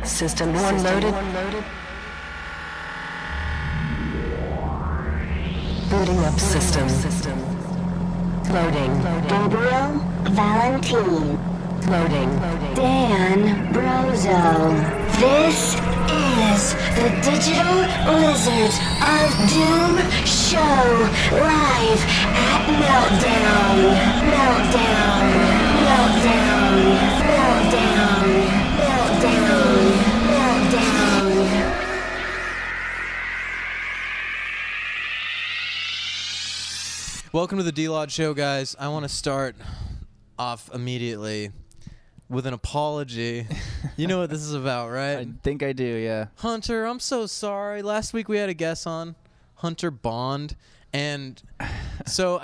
System 1 loaded. Booting up system. Loading. Gabriel Valentine. Loading. Dan Brozo. This is the Digital Lizards of Doom show live at Meltdown. Meltdown. Welcome to the D-Lod Show, guys. I want to start off immediately with an apology. You know what this is about, right? I think I do, yeah. Hunter, I'm so sorry. Last week we had a guest on, Hunter Bond, and so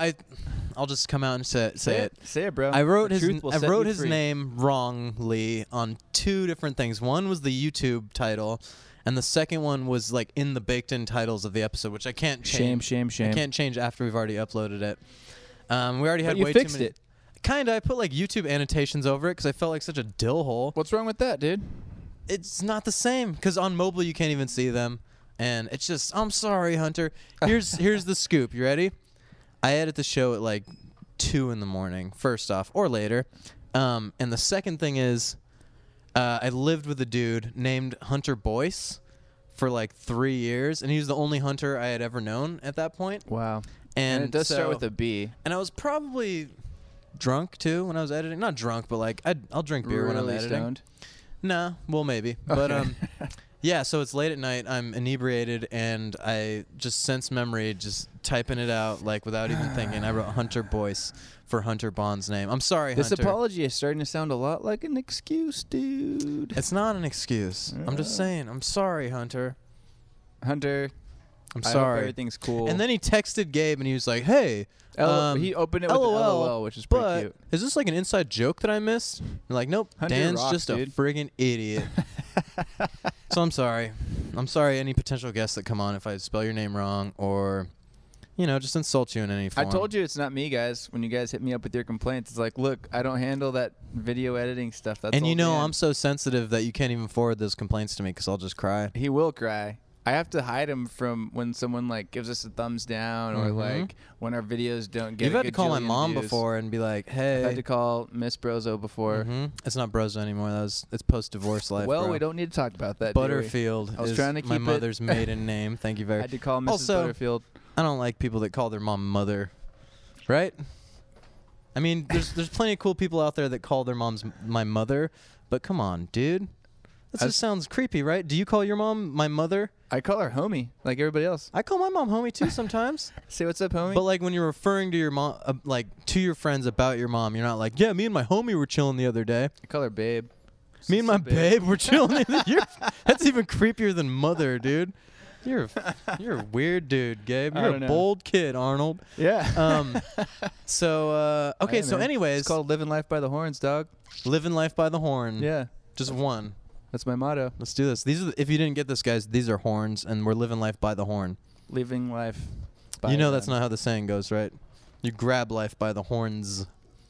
I'll just come out and say it. Say it, bro. I wrote The his name wrongly on two different things. One was the YouTube title, and the second one was like in the baked-in titles of the episode, which I can't change. Shame. I can't change after we've already uploaded it. We already had But you way fixed too many. it. Kinda. I put like YouTube annotations over it because I felt like such a dill hole. What's wrong with that, dude? It's not the same because on mobile you can't even see them, and it's just. I'm sorry, Hunter. Here's the scoop. You ready? I edit the show at like 2 in the morning. First off, or later, and the second thing is, I lived with a dude named Hunter Boyce for like 3 years, and he was the only Hunter I had ever known at that point. Wow. And it does start with a B. And I was probably drunk too when I was editing. Not drunk, but like I'll drink beer when I'm editing. Stoned? Nah, well maybe. But yeah, so it's late at night, I'm inebriated, and I just sense memory just typing it out like without even thinking. I wrote Hunter Boyce for Hunter Bond's name. I'm sorry, This Hunter. apology is starting to sound a lot like an excuse, dude. It's not an excuse. I'm just saying. I'm sorry, Hunter. Hunter, I'm I sorry. hope everything's cool. And then he texted Gabe and he was like, "Hey, he opened it with LOL, an LOL, which is pretty but cute. is this like an inside joke that I missed?" I'm like, "Nope, Hunter Dan's rocks, just dude. a friggin' idiot." So I'm sorry. I'm sorry any potential guests that come on if I spell your name wrong or, just insult you in any I form. told you it's not me, guys. When you guys hit me up with your complaints, it's like, look, I don't handle that video editing stuff. That's And all Dan. I'm so sensitive that you can't even forward those complaints to me because I'll just cry. He will cry. I have to hide him from when someone like gives us a thumbs down or like when our videos don't get. You've a had to good call my jillion mom views. before and be like, "Hey." I've had to call Miss Brozo before. It's not Brozo anymore. It's post-divorce life. Well, bro. we don't need to talk about that. do we? Butterfield I was is trying to my keep mother's maiden name. Thank you I very had to call Mrs. Also, Butterfield. I don't like people that call their mom mother, right? I mean, there's plenty of cool people out there that call their moms my mother, but come on, dude. That just sounds creepy, right? Do you call your mom my mother? I call her homie, like everybody else. I call my mom homie too sometimes. Say what's up, homie. But like when you're referring to your mom, like to your friends about your mom, you're not like, "Yeah, me and my homie were chilling the other day." I call her babe. Me and my babe were chilling. That's even creepier than mother, dude. You're a weird dude, Gabe. I You're a don't know. bold kid, Arnold. Yeah. So okay. Hey, So man. anyways, It's called living life by the horns, dog. living life by the horn. Yeah, Just one. that's my motto. Let's do this. If you didn't get this, guys, these are horns, and we're living life by the horn. Living life. By You know that's them. not how the saying goes, right? You grab life by the horns.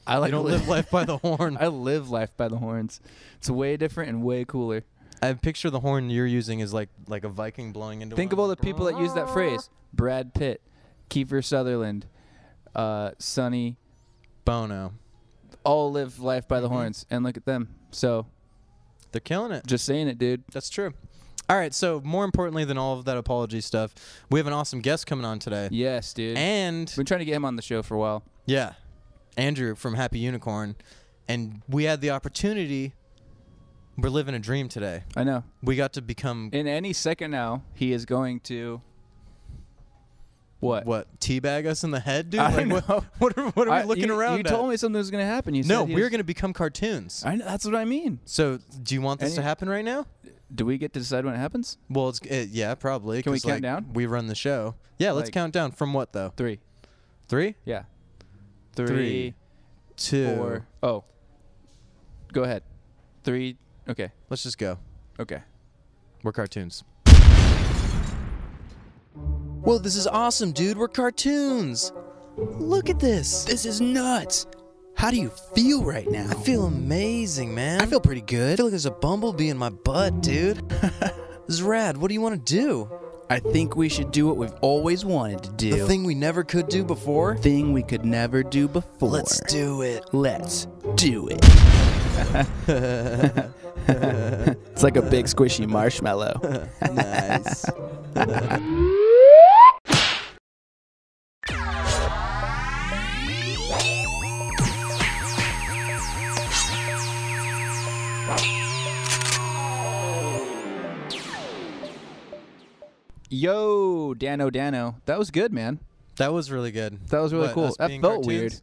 I like You don't live life by the horn. I live life by the horns. It's way different and way cooler. I picture the horn you're using is like a Viking blowing into. Think of all the people that use that phrase. Brad Pitt, Kiefer Sutherland, Sonny, Bono. all live life by the horns. And look at them. So, They're killing it. just saying it, dude. That's true. All right, so more importantly than all of that apology stuff, we have an awesome guest coming on today. Yes, dude. And, Been trying to get him on the show for a while. yeah, Andrew from Happee Unicorn. And we had the opportunity. We're living a dream today. I know. We got to become, In any second now, he is going to... What? teabag us in the head, dude? I Like, know. What are we looking around You at? told me something was going to happen. You No, said he we're was- going to become cartoons. I know, that's what I mean. So, do you want this Any- to happen right now? Do we get to decide when it happens? Well, yeah, probably. Can we 'cause, count like, down? We run the show. Yeah, let's Like- count down. From what, though? 3. 3? Yeah. 3, 2. 4. Oh. Go ahead. 3. Okay. Let's just go. Okay. We're cartoons. Whoa, this is awesome, dude. We're cartoons. Look at this. This is nuts. How do you feel right now? I feel amazing, man. I feel pretty good. I feel like there's a bumblebee in my butt, dude. This is rad. What do you want to do? I think we should do what we've always wanted to do. The thing we never could do before? Thing we could never do before. Let's do it. Let's do it. It's like a big squishy marshmallow. Nice. Yo, Dano. That was good, man. That was really good. That was really What, cool. us That being felt cartoons? weird.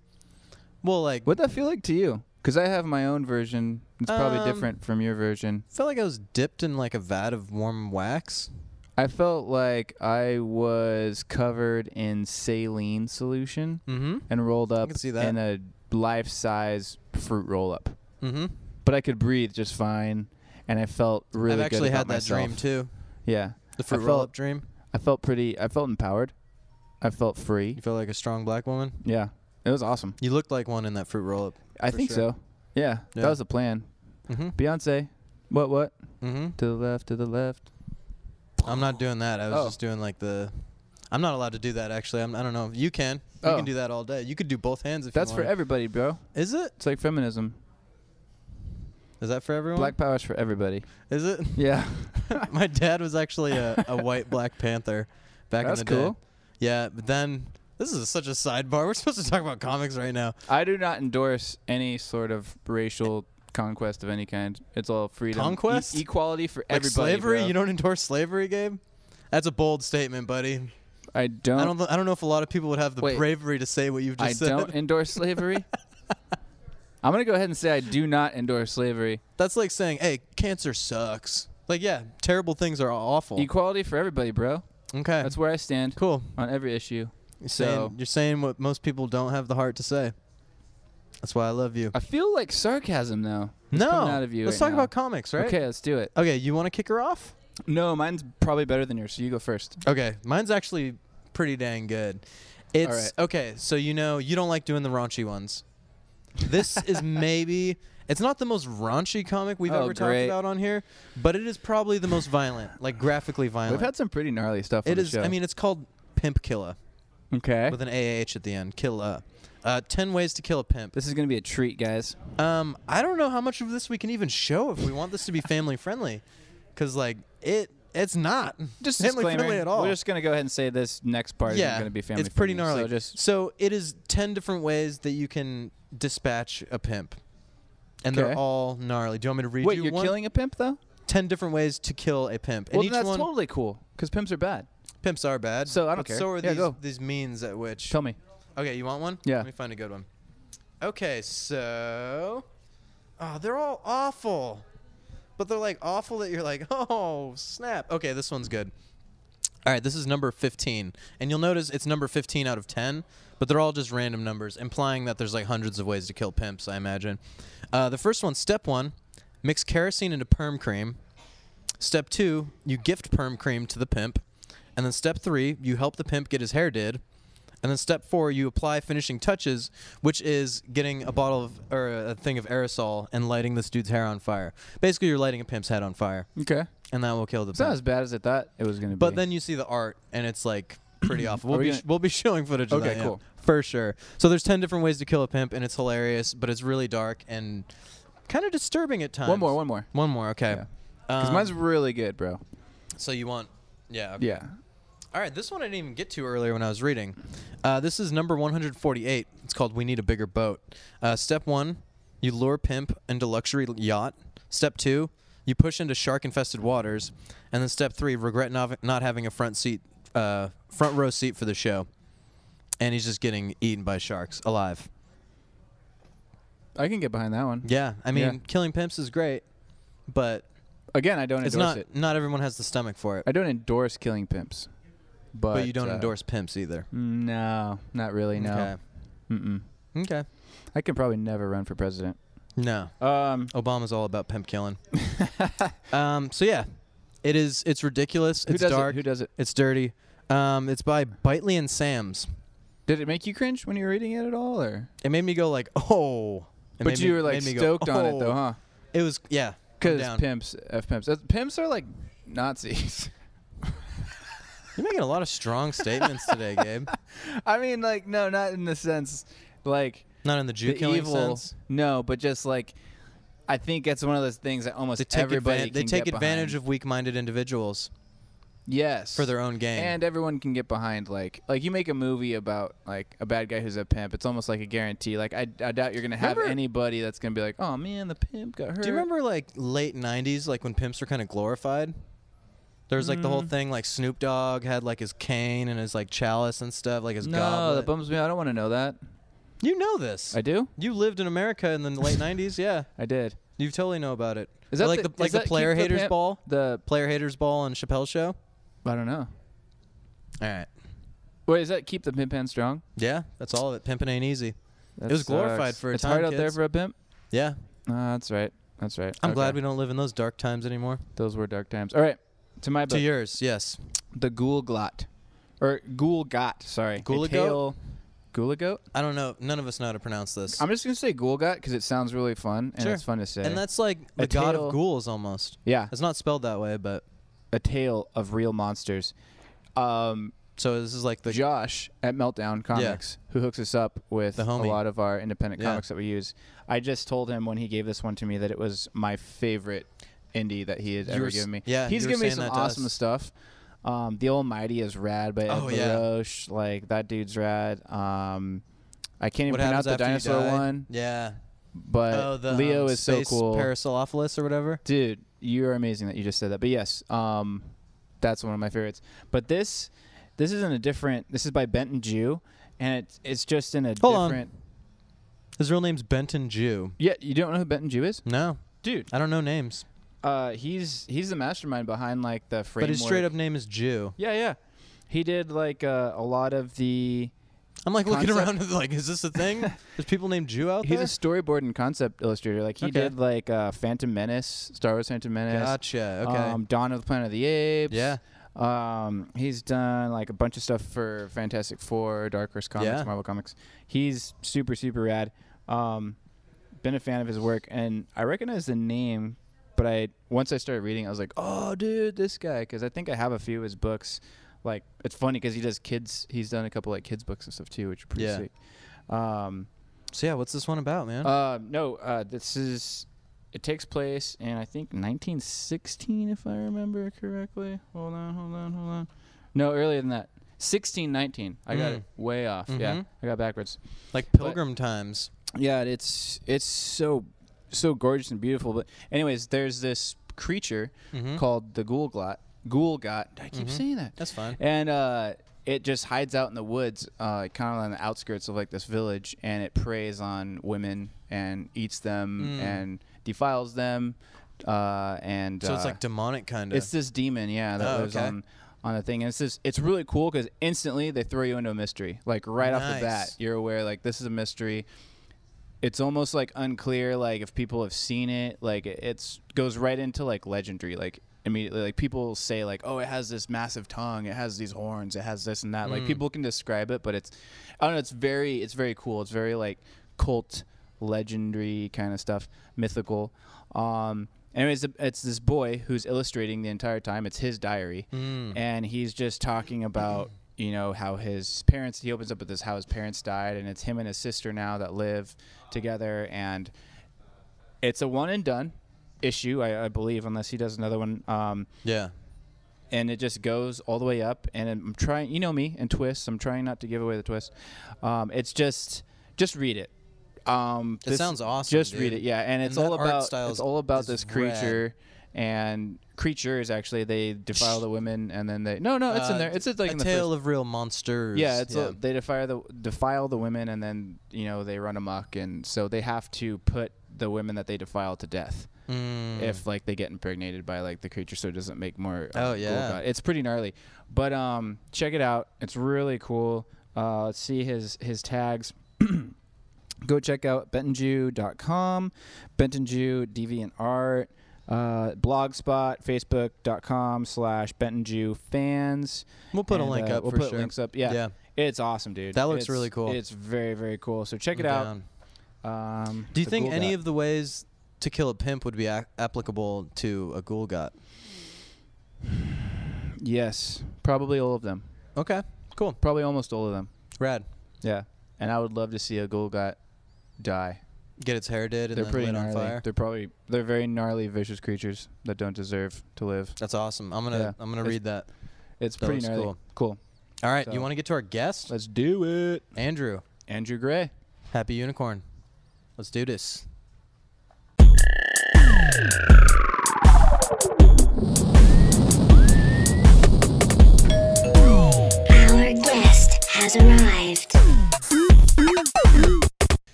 Well, like, What'd that feel like to you? Because I have my own version. It's probably different from your version. felt like I was dipped in like a vat of warm wax. I felt like I was covered in saline solution Mm-hmm. and rolled up can see that. in a life-size fruit roll-up. Mm-hmm. But I could breathe just fine, and I felt really I've good actually about had that myself. dream too. Yeah. The fruit felt- roll-up dream. I felt empowered. I felt free. You feel like a strong black woman. Yeah. It was awesome. You looked like one in that fruit roll-up. I For think sure. so. Yeah. Yeah. That was the plan. Mm-hmm. Beyonce. What? Mm-hmm. To the left, to the left. I'm not doing that. I was Oh. just doing like the. I'm not allowed to do that actually. I don't know. You can. You Oh. can do that all day. You could do both hands if That's you for want. everybody, bro. Is it? It's like feminism. Is that for everyone? Black power's for everybody. Is it? Yeah. My dad was actually a white Black Panther back That's in the day. cool. Yeah, but then this is such a sidebar. We're supposed to talk about comics right now. I do not endorse any sort of racial conquest of any kind. It's all freedom. Conquest? Equality for Like everybody. slavery? Bro. You don't endorse slavery, Gabe? That's a bold statement, buddy. I don't. I don't know if a lot of people would have the Wait. bravery to say what you've just said. don't endorse slavery. I'm gonna go ahead and say I do not endorse slavery. That's like saying, "Hey, cancer sucks." Like, yeah, terrible things are awful. Equality for everybody, bro. Okay, That's where I stand cool. on every issue. You're saying what most people don't have the heart to say. That's why I love you. I feel like sarcasm though. It's coming out of you let's right talk now. about comics, right? Okay, let's do it. Okay, you want to kick her off? No, mine's probably better than yours, so you go first. Okay, mine's actually pretty dang good. It's All right. okay. So you don't like doing the raunchy ones. This is maybe. It's not the most raunchy comic we've Oh, ever talked great. about on here, but it is probably the most violent, like graphically violent. We've had some pretty gnarly stuff. It on the is. show. I mean, it's called Pimpkillah okay. with an AH at the end. Killa. 10 ways to kill a pimp. This is gonna be a treat, guys. I don't know how much of this we can even show if we want this to be family friendly, because like it's not Just family disclaimer, friendly at all. We're just gonna go ahead and say this next part isn't gonna be family. it's pretty friendly, gnarly. So just it is 10 different ways that you can dispatch a pimp, and Okay. they're all gnarly. Do you want me to read wait, you you're one? killing a pimp though? 10 different ways to kill a pimp, and Well, each then that's one totally cool because pimps are bad. pimps are bad. So I don't but care. So are Yeah, go. these means at which. Tell me. Okay, you want one? Yeah. Let me find a good one. Okay, so they're all awful. But they're like awful that you're like, "Oh, snap." Okay, this one's good. All right, this is number 15. And you'll notice it's number 15 out of 10, but they're all just random numbers, implying that there's like hundreds of ways to kill pimps, I imagine. The first one, step 1, mix kerosene into perm cream. Step 2, you gift perm cream to the pimp. And then step 3, you help the pimp get his hair did. And then step 4, you apply finishing touches, which is getting a bottle of or a thing of aerosol and lighting this dude's hair on fire. Basically, you're lighting a pimp's head on fire, Okay. and that will kill the It's not pimp. as bad as I thought it was gonna be. But then you see the art, and it's like pretty awful. Are we gonna- We'll be showing footage of Okay, that. cool. For sure. So there's 10 different ways to kill a pimp, and it's hilarious, but it's really dark and kind of disturbing at times. one more. One more. Okay. Yeah. Because mine's really good, bro. So you want? Yeah. Okay. Yeah. All right, this one I didn't even get to earlier when I was reading. This is number 148. It's called We Need a Bigger Boat. Step 1, you lure pimp into luxury yacht. Step 2, you push into shark-infested waters. And then step 3, regret not having a front row seat for the show. And he's just getting eaten by sharks, alive. I can get behind that one. Yeah, I mean, Yeah. killing pimps is great, but Again, I don't it's endorse not. it. Not everyone has the stomach for it. I don't endorse killing pimps. But you don't endorse pimps either. No, not really. No. Okay. Mm-mm. Okay. I can probably never run for president. No. Obama's all about pimp killing. So yeah, it's ridiculous. Who It's does dark. it? Who does it? It's dirty. It's by Bitely and Sam's. Did it make you cringe when you were reading it at all, or? It made me go like, oh. But you were like stoked on it though, huh? It was, yeah. Because pimps. Pimps are like Nazis. You're making a lot of strong statements today, Gabe. I mean, like, no, not in the sense, like. Not in the Jew-killing sense? No, but just like, I think it's one of those things that almost everybody they take advantage of weak-minded individuals. Yes. For their own gain. And everyone can get behind, like you make a movie about, like, a bad guy who's a pimp. It's almost like a guarantee. Like, I doubt you're going to have anybody that's going to be like, oh, man, the pimp got hurt. Do you remember, like, late 90s, like, when pimps were kind of glorified? There was, like, the whole thing, like, Snoop Dogg had, like, his cane and his, like, chalice and stuff, like his goblet. No, that bums me out. I don't want to know that. You know this. I do? You lived in America in the late 90s, yeah. I did. You totally know about it. Is that the player haters ball? The player haters ball on Chappelle's show? I don't know. All right. Wait, is that keep the pimp hand strong? Yeah, that's all of it. Pimping ain't easy. That it was glorified sucks. for a it's time, hard out kids. there for a pimp? Yeah. That's right. That's right. I'm glad we don't live in those dark times anymore. Those were dark times. All right. To my book. To yours, yes. The Ghoul Got. Or Ghoul Got, sorry. Gulegodt? Gulegodt? I don't know. None of us know how to pronounce this. I'm just going to say Ghoul Got because it sounds really fun and it's fun to say. And that's like the god of ghouls almost. Yeah. It's not spelled that way, but. A tale of real monsters. So this is like the Josh at Meltdown Comics, who hooks us up with a lot of our independent comics that we use. I just told him when he gave this one to me that it was my favorite indie that he had ever given me. Yeah, he's given me some awesome stuff. The Almighty is rad by Ed LaRoche. Like, that dude's rad. I can't even pronounce the dinosaur one. Yeah. But the, Leo is so Space cool. Parasaurolophus or whatever. Dude, you are amazing that you just said that. But yes, that's one of my favorites. But this isn't a different. This is by Benton Jew, and it's just in a different. His real name's Benton Jew. Yeah, you don't know who Benton Jew is? No, dude. I don't know names. He's the mastermind behind like the framework. But his straight up name is Jew. Yeah. He did like a lot of the. I'm like looking around like, is this a thing? There's people named Jew out there? He's a storyboard and concept illustrator. Like he did like Phantom Menace, Star Wars Phantom Menace. Gotcha. Okay. Dawn of the Planet of the Apes. Yeah. He's done like a bunch of stuff for Fantastic Four, Dark Horse Comics, Marvel Comics. He's super, super rad. Been a fan of his work, and I recognize the name, but once I started reading, I was like, oh, dude, this guy, because I think I have a few of his books. Like, it's funny because he does kids. He's done a couple like kids books and stuff too, which are pretty sweet. So yeah, what's this one about, man? This is. It takes place in I think 1916, if I remember correctly. Hold on. No, earlier than that. 1619. I got it way off. Mm-hmm. Yeah, I got backwards. Like Pilgrim times. Yeah, it's so gorgeous and beautiful. But anyways, there's this creature called the Ghoul Got. I keep saying that. That's fine. And it just hides out in the woods, kind of on the outskirts of like this village, and it preys on women and eats them and defiles them. So it's like demonic kind of. It's this demon, that lives on the thing. And it's really cool because instantly they throw you into a mystery. Like right off the bat, you're aware like this is a mystery. It's almost like unclear like if people have seen it. Like it goes right into like legendary. Like immediately, like people say like, oh, it has this massive tongue, it has these horns, it has this and that. Like people can describe it, but I don't know. It's very cool. It's very like cult, legendary kind of stuff, mythical. Anyways, it's this boy who's illustrating the entire time. It's his diary, and he's just talking about how his parents. He opens up with this how his parents died, and it's him and his sister now that live together, and it's a one and done issue, I believe, unless he does another one. And it just goes all the way up, and I'm trying, me and twists. I'm trying not to give away the twist. It's just read it. It sounds awesome. Just read it, and it's all about this creature, and creatures actually they defile the women, and then they it's in there. It's like a tale of real monsters. Yeah, they defile the women, and then they run amok, and so they have to put the women that they defile to death. If like they get impregnated by like the creature, so it doesn't make more. It's pretty gnarly, but check it out. It's really cool. Let's see his tags. Go check out bentonjew.com, bentonjew DeviantArt, Blogspot, Facebook.com/bentonjewfans. We'll put a link up. We'll for put sure. links up. Yeah. It's awesome, dude. That looks really cool. It's very, very cool. So check it out. Do you think any of the ways to kill a pimp would be applicable to a Ghoul Got? Yes, probably all of them. Okay, cool. Probably almost all of them. Rad. Yeah, and I would love to see a Ghoul Got die. Get its hair did and They're then pretty lit gnarly. on fire. They're very gnarly, vicious creatures that don't deserve to live. That's awesome. I'm gonna read that. It's That pretty looks gnarly. cool. Cool. All right, So- you want to get to our guest? Let's do it. Andrew, Andrew Gray. Happee Unicorn. Let's do this. Our guest has arrived.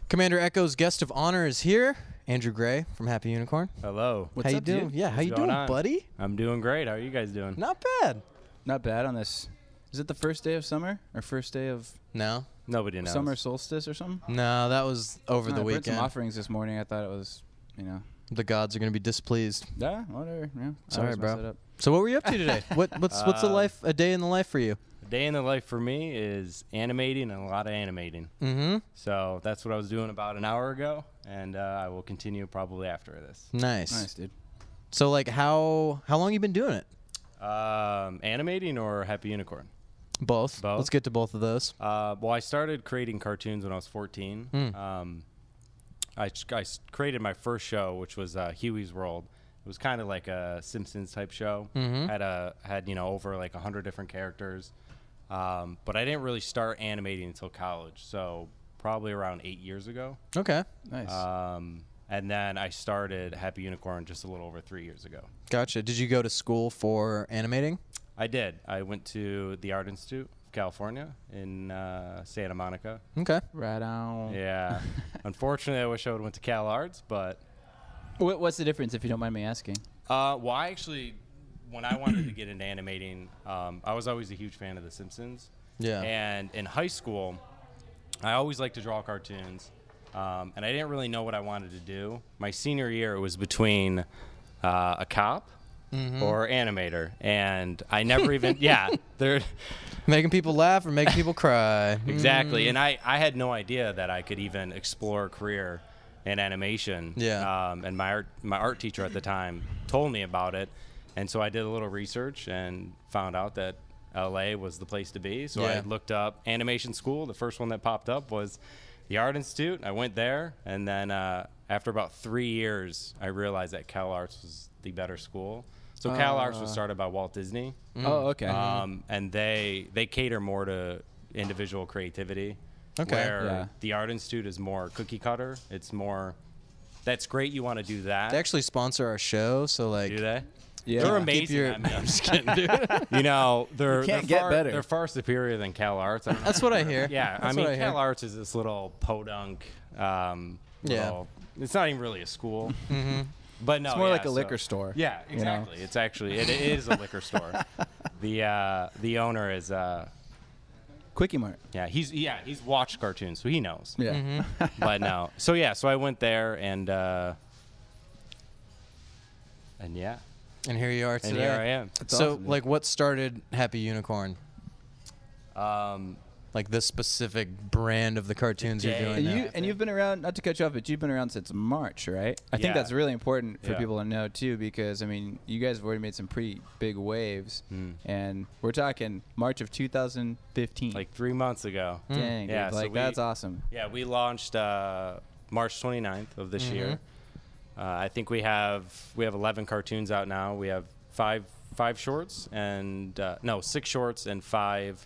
Commander Echo's guest of honor is here. Andrew Gray from Happee Unicorn. Hello. How you doing? Yeah, how What's you going doing, on? buddy? I'm doing great. How are you guys doing? Not bad. Not bad on this. Is it the first day of summer or first day of No, Nobody knows. summer solstice or something? no, that was over the I burned weekend. some offerings this morning. I thought it was, The gods are gonna be displeased. yeah, whatever. Yeah. All right, Always mess it bro. up. So what were you up to today? What's a day in the life for you? A day in the life for me is animating and a lot of animating. Mm-hmm. So that's what I was doing about an hour ago, and I will continue probably after this. Nice. Nice, dude. So like, how long you been doing it? Animating or Happy Unicorn? Both. Both. Let's get to both of those. Well, I started creating cartoons when I was 14. I created my first show, which was Huey's World. It was kind of like a Simpsons type show. Had over like 100 different characters. But I didn't really start animating until college, so probably around 8 years ago. Okay. Nice. And then I started Happy Unicorn just a little over 3 years ago. Gotcha. Did you go to school for animating? I did. I went to the Art Institute of California in Santa Monica. Okay. Right on. Yeah. Unfortunately, I wish I would have went to Cal Arts, but What's the difference, if you don't mind me asking? well, I actually, when I wanted to get into animating, I was always a huge fan of The Simpsons. Yeah. And in high school, I always liked to draw cartoons, and I didn't really know what I wanted to do. My senior year, it was between a cop or animator, and I never even, they're Making people laugh or making people cry. exactly. And I had no idea that I could even explore a career in animation. Yeah. And my art teacher at the time told me about it, and so I did a little research and found out that LA was the place to be. So I Yeah. looked up animation school. The first one that popped up was the Art Institute. I went there, and then after about 3 years, I realized that Cal Arts was the better school. So Cal Arts was started by Walt Disney. Oh, okay. And they cater more to individual creativity. Okay. Where Yeah. the Art Institute is more cookie cutter. It's more, that's great, you want to do that. They actually sponsor our show, so like. Do they? Yeah. They're Keep amazing. your- at me. I'm just kidding, dude. You know, they're can't they're get far, better. They're far superior than Cal Arts. I don't know. That's what I hear. Yeah, That's I mean, what I hear. Cal Arts is this little podunk. Little, it's not even really a school. But no, It's more yeah, like a so- liquor store. Yeah, you know? exactly. It's actually it is a liquor store. The owner is Quickie Mart. he's watched cartoons, so he knows. Yeah. But no, so I went there and yeah, And here you are and today. here I am. So awesome, dude. like, what started Happee Unicorn? Like this specific brand of the cartoons you're doing now. And you've been around, not to cut you off, but you've been around since March, right? I think Yeah. that's really important for Yeah. people to know too, because I mean, you guys have already made some pretty big waves, and we're talking March of 2015. Like 3 months ago. dang, Yeah, dude, so like we- that's awesome. Yeah, we launched March 29th of this year. I think we have 11 cartoons out now. We have five shorts and 6 shorts and 5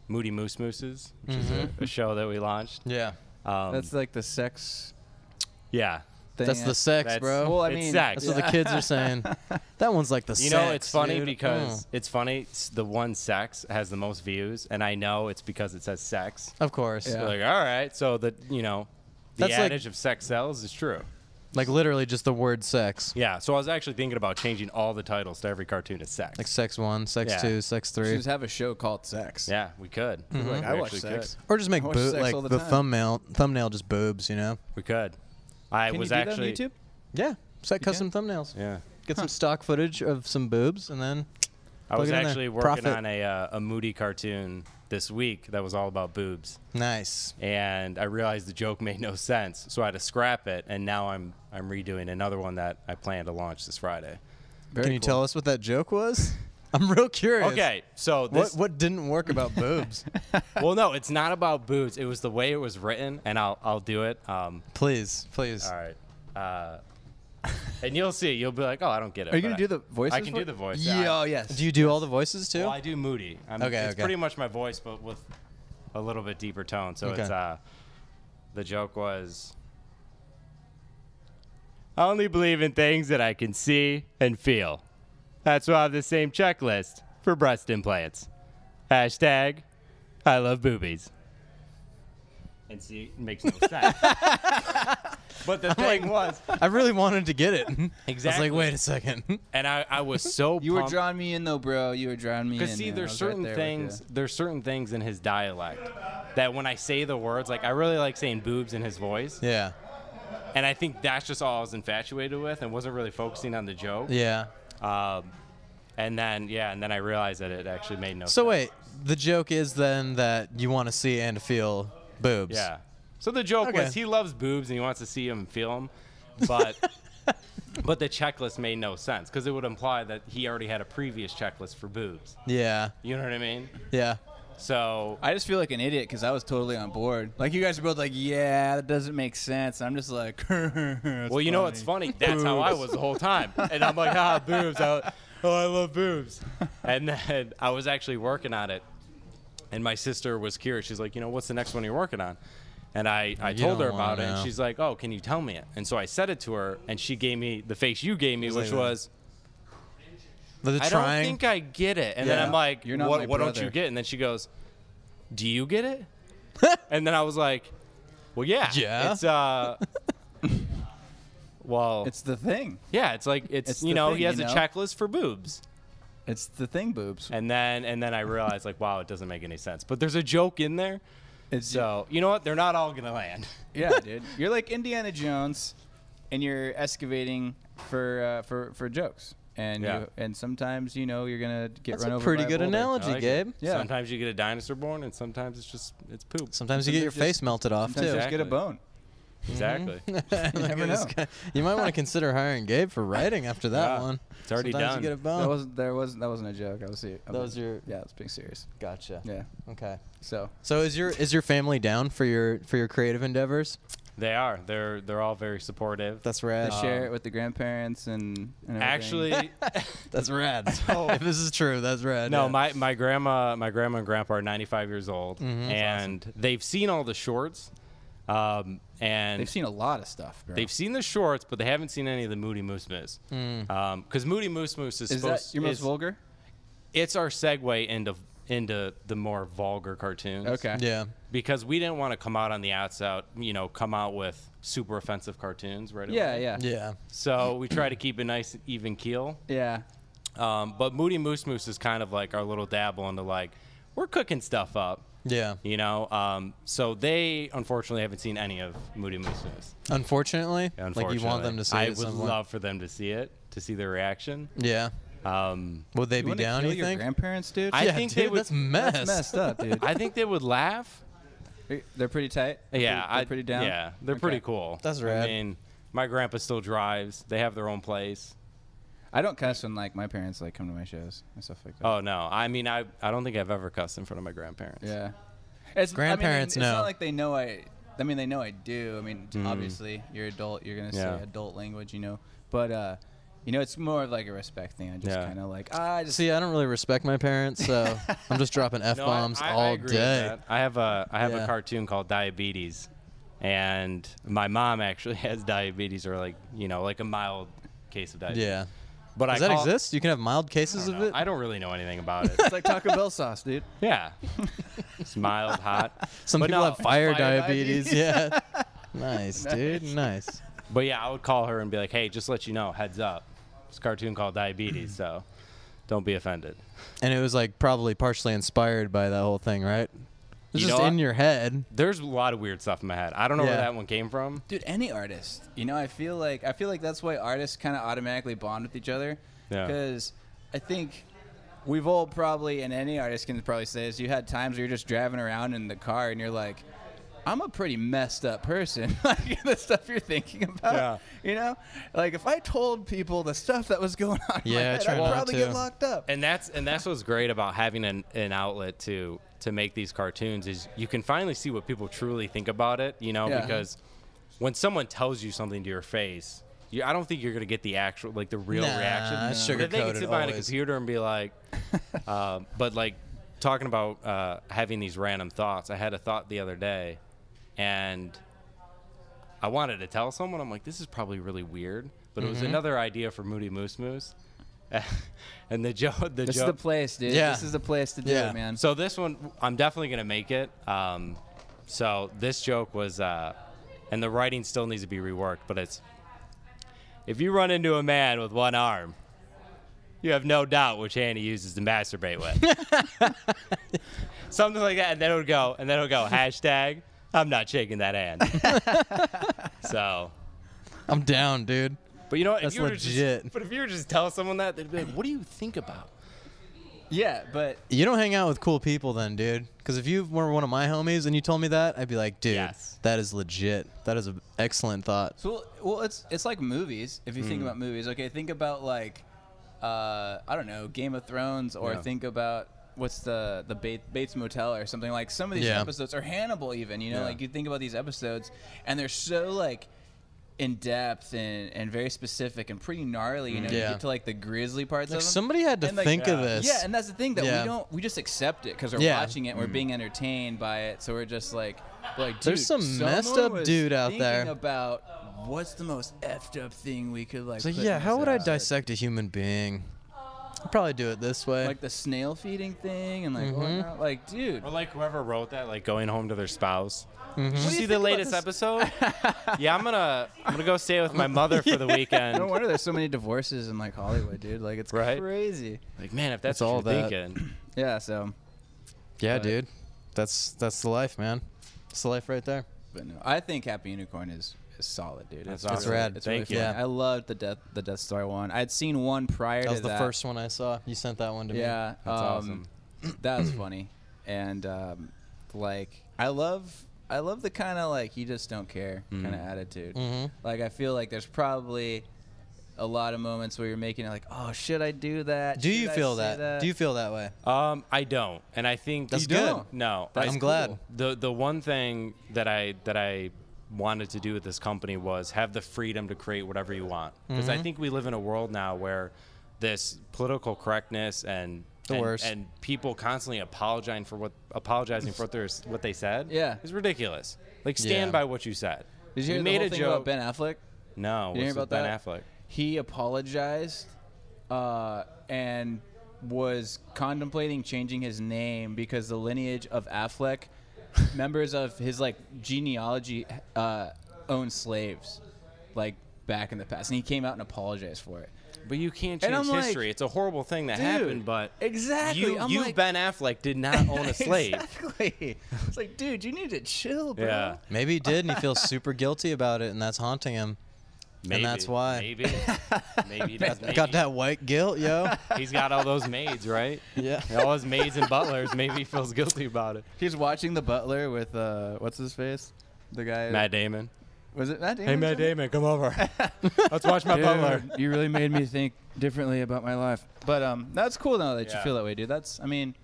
Moody Moose Mooses, which is a show that we launched. Yeah. That's like the sex Yeah. thing. That's the sex, That's- bro. Well, I It's mean, sex. That's what the kids are saying. That one's like the You sex. know, it's funny dude. because it's funny. The one sex has the most views, and I know it's because it says sex. Of course. Yeah. Like, all right, so the That's like- adage of sex sells is true. Like literally just the word sex. Yeah, so I was actually thinking about changing all the titles to every cartoon to sex. Like sex 1, sex Yeah. 2, sex We 3. should have a show called Sex. Yeah, we could. Like, We I watch actually sex. Or just make I watch sex like all the the time. thumbnail just boobs, you know? We could. I Can was you do actually that on YouTube? Yeah. Set custom thumbnails. Yeah. Get some stock footage of some boobs and then I was Plug it in there. actually working Profit. on a Moody cartoon this week that was all about boobs. Nice. And I realized the joke made no sense, so I had to scrap it. And now I'm redoing another one that I plan to launch this Friday. Can you tell us what that joke was? I'm real curious. Okay, so this, what didn't work about boobs? well, no, it's not about boobs. It was the way it was written, and I'll do it. Please. All right. And you'll see. You'll be like, oh, I don't get it. Are you gonna do the voices? I can do the voice. Yeah. Oh, yes. Do you do all the voices too? Well, I do Moody. It's pretty much my voice, but with a little bit deeper tone. So it's the joke was, I only believe in things that I can see and feel. That's why I have the same checklist for breast implants. Hashtag, I love boobies. And see, it makes no sense. But the thing was, I really wanted to get it. Exactly. I was like, wait a second. And I was so You were pumped. drawing me in though, bro. You were drawing me in. Because see, man. there's I was certain right there with things. There's certain things in his dialect that when I say the words, like I really like saying boobs in his voice. Yeah. And I think that's just all I was infatuated with, and wasn't really focusing on the joke. Yeah. And then I realized that it actually made no sense. So wait, the joke is then that you want to see and feel boobs. Yeah. So the joke Okay. was he loves boobs and he wants to see them and feel them, but but the checklist made no sense because it would imply that he already had a previous checklist for boobs. Yeah. You know what I mean? Yeah. So I just feel like an idiot because I was totally on board. Like you guys are both like, yeah, that doesn't make sense. I'm just like, well, you know what's funny? That's how I was the whole time, and I'm like, boobs. I love boobs. And then I was actually working on it, and my sister was curious. She's like, what's the next one you're working on? And I told her about it, and she's like, oh, can you tell me it? And so I said it to her, and she gave me the face you gave me, which was, I don't think I get it. And then I'm like, You're not what my don't brother. you get? And then she goes, do you get it? And then I was like, well, yeah. Yeah. It's, well, it's the thing. yeah, it's like, it's the he thing, has you a know? checklist for boobs. It's the thing, boobs. And then I realized, like, wow, it doesn't make any sense. But there's a joke in there. It's So, you know what? They're not all going to land. yeah, dude. You're like Indiana Jones, and you're excavating for jokes. And Yeah. and sometimes you're gonna get That's run a over pretty by a good boulder. analogy, I like Gabe. it. Yeah. Sometimes you get a dinosaur born, and sometimes it's poop. Sometimes you get your Sometimes face melted off Sometimes too. you just get a Exactly. bone. Exactly. Look never at this know. guy. You might want to consider hiring Gabe for writing after that Yeah. one. It's already Sometimes done. you get a bone. That wasn't a joke. I was serious. That was your. Yeah, I was being serious. Gotcha. Yeah. Okay. So So is your family down for your creative endeavors? They are. They're all very supportive. That's they rad. share it with the grandparents and everything. Actually, That's rad. If this is true, that's rad. no, yeah. my grandma and grandpa are 95 years old, Mm-hmm. and they've seen all the shorts, and they've seen a lot of stuff, bro. they've seen the shorts, but they haven't seen any of the Moody Moose Moose. Because Moody Moose Moose is Is supposed. that your most vulgar? It's our segue into the more vulgar cartoons. Okay. Yeah. Because we didn't want to come out on the outside, come out with super offensive cartoons right away. Yeah, yeah, Yeah. So we try to keep a nice even keel. yeah. But Moody Moose Moose is kind of like our little dabble into like, we're cooking stuff up. Yeah. So they unfortunately haven't seen any of Moody Moose Moose. Unfortunately, Unfortunately. like you want them to see I it. would somewhere. love for them to see it, to see their reaction. Yeah. Would they You be wanna down? kill You your think? grandparents, dude? I Yeah, think dude, they would. that's mess. That's messed up, dude. I think they would laugh. They're pretty tight. Yeah, they're pretty down. Yeah, they're Okay. pretty cool. That's rad. I mean, my grandpa still drives. They have their own place. I don't cuss when like my parents like come to my shows and stuff like that. Oh no, I mean, I don't think I've ever cussed in front of my grandparents. Yeah. It's Grandparents it's know. not like they know I mean, they know I do. I mean, obviously, you're adult. You're gonna Yeah. say adult language, But it's more of like a respect thing. I just Yeah. kind of like I just See, I don't really respect my parents, so I'm just dropping f No, bombs I all agree with day. that. I have a Yeah. cartoon called Diabetes, and my mom actually has diabetes, or like a mild case of diabetes. Yeah. But Does that exist? You can have mild cases of it. I don't really know anything about it. it's like Taco Bell sauce, dude. Yeah, it's mild, hot. Some But people no, have fire fire diabetes. Yeah. Nice, dude. Nice. But yeah, I would call her and be like, "Hey, just let you know, heads up, it's a cartoon called Diabetes, so don't be offended." And it was like probably partially inspired by that whole thing, right? It's You just know in what? your head. There's a lot of weird stuff in my head. I don't know where Yeah. that one came from. Dude, any artist, I feel like that's why artists kind of automatically bond with each other. Yeah. Because I think we've all probably, and any artist can probably say this, you had times where you're just driving around in the car and you're like, I'm a pretty messed up person. Like the stuff you're thinking about. Yeah. You know? Like if I told people the stuff that was going on in my head, try I'd not probably to. get locked up. And that's what's great about having an outlet to make these cartoons is you can finally see what people truly think about it, you know, Yeah. because when someone tells you something to your face, I don't think you're going to get the actual, like the real reaction. Nah, But if they can sugar-coated sit behind a always. computer and be like, but like talking about having these random thoughts, I had a thought the other day and I wanted to tell someone, I'm like, this is probably really weird, but it was another idea for Moody Moose Moose. And This is the place, dude. Yeah. This is the place to do Yeah. it, man. So this one, I'm definitely going to make it. So this joke was, and the writing still needs to be reworked, but it's, if you run into a man with one arm, you have no doubt which hand he uses to masturbate with. Something like that, and then it'll go, hashtag, I'm not shaking that hand. So, I'm down, dude. but you know what? That's if you legit. But if you were just tell someone that, they'd be like, what do you think about? Yeah, but You don't hang out with cool people then, dude. Because if you were one of my homies and you told me that, I'd be like, dude, Yes. that is legit. That is an excellent thought. so well, it's like movies. If you think about movies, okay, think about like I don't know, Game of Thrones, or Yeah. think about what's the Bates Motel or something. Like some of these Yeah. episodes, or Hannibal even. You know, Yeah. like you think about these episodes, and they're so like in depth and very specific and pretty gnarly. You know, you Yeah. get to like the grisly parts Like of them. somebody had to And, like, think of this. Yeah, and that's the thing that Yeah. we just accept it because we're Yeah. watching it and we're being entertained by it. So we're just like dude, There's some messed someone up was dude out thinking there. about what's the most effed up thing we could like. It's like, put yeah, in how this would I episode? dissect a human being? I'd probably do it this way. Like the snail feeding thing and like Mm-hmm. whatnot. Like, dude. Or like whoever wrote that, like going home to their spouse. Mm-hmm. Did you do you see think the about latest this? episode? Yeah, I'm gonna go stay with my mother for the weekend. No wonder there's so many divorces in like Hollywood, dude. Like it's Right? crazy. Like, man, if that's It's all what you're that. thinking. Yeah. So, yeah, but- dude. That's the life, man. It's the life right there. but no, I think Happee Unicorn is solid, dude. That's It's awesome. rad. It's Thank really you. funny. I loved the Death Star one. I'd seen one prior That to was the that. first one I saw. You sent that one to me. Yeah, That's awesome. That was funny, and like I love the kind of like you just don't care kind of attitude. Mhm. Like I feel like there's probably a lot of moments where you're making it like, oh, should I do that? Do you Should I feel say that? Do you feel that way? I don't, and I think That's You good. don't? No, I'm glad. The one thing that I wanted to do with this company was have the freedom to create whatever you want, because I think we live in a world now where this political correctness and The worst. and people constantly apologizing for what they said Yeah. is ridiculous. Like, stand Yeah. by what you said. Did you hear the made whole a thing joke. about Ben Affleck? No, You hear what's about with Ben that? Affleck? He apologized and was contemplating changing his name because the lineage of Affleck, members of his like genealogy, owned slaves, like back in the past, and he came out and apologized for it. But you can't And change I'm like, history. It's a horrible thing that dude, happened, but exactly. I'm you like- Ben Affleck, did not own a slave. Exactly. It's like, dude, you need to chill, bro. Yeah. Maybe he did, and he feels super guilty about it, and that's haunting him. Maybe. And that's why. Maybe. Maybe he does. Maybe. Got that white guilt, yo. He's got all those maids, right? Yeah. All his maids and butlers. Maybe he feels guilty about it. He's watching The Butler with what's his face? The guy. Matt Damon. Was it Matt Damon? Hey, Matt Damon, come over. Let's watch my butler. You really made me think differently about my life. But that's cool though that you Yeah. feel that way, dude. I mean,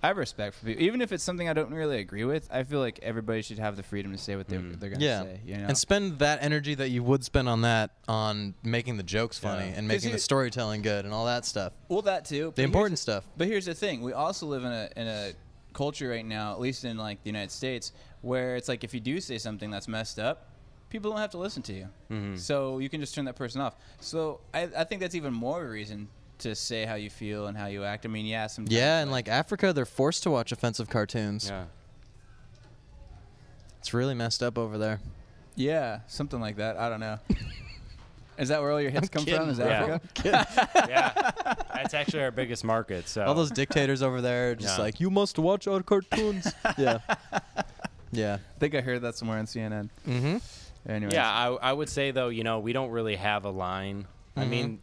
I have respect for people. Even if it's something I don't really agree with, I feel like everybody should have the freedom to say what they're going to Yeah. say. You know? And spend that energy that you would spend on that on making the jokes funny Yeah. and making you- the storytelling good and all that stuff. well, that too. The important stuff. But here's the thing: we also live in a culture right now, at least in like the United States, where it's like if you do say something that's messed up, people don't have to listen to you. So you can just turn that person off. So I think that's even more reason to say how you feel and how you act. I mean, yeah, sometimes. Yeah, and like Africa, they're forced to watch offensive cartoons. Yeah. It's really messed up over there. Yeah, something like that. I don't know. Is that where all your hits come from? Is Yeah. Africa? Yeah. That's actually our biggest market. So All those dictators over there are just Yeah. like, you must watch our cartoons. Yeah. Yeah. I think I heard that somewhere on CNN. Mm-hmm. Anyways. Yeah, I would say though, we don't really have a line. I mean,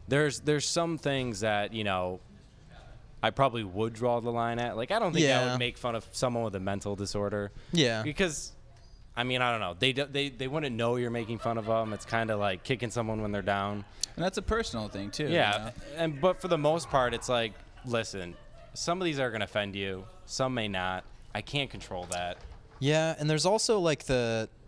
there's some things that I probably would draw the line at. Like, I don't think I Yeah. would make fun of someone with a mental disorder. Yeah. Because, I mean, I don't know. They wouldn't know you're making fun of them. It's kind of like kicking someone when they're down. And that's a personal thing too. Yeah. But for the most part, it's like, listen, some of these are going to offend you. Some may not. I can't control that. Yeah, and there's also like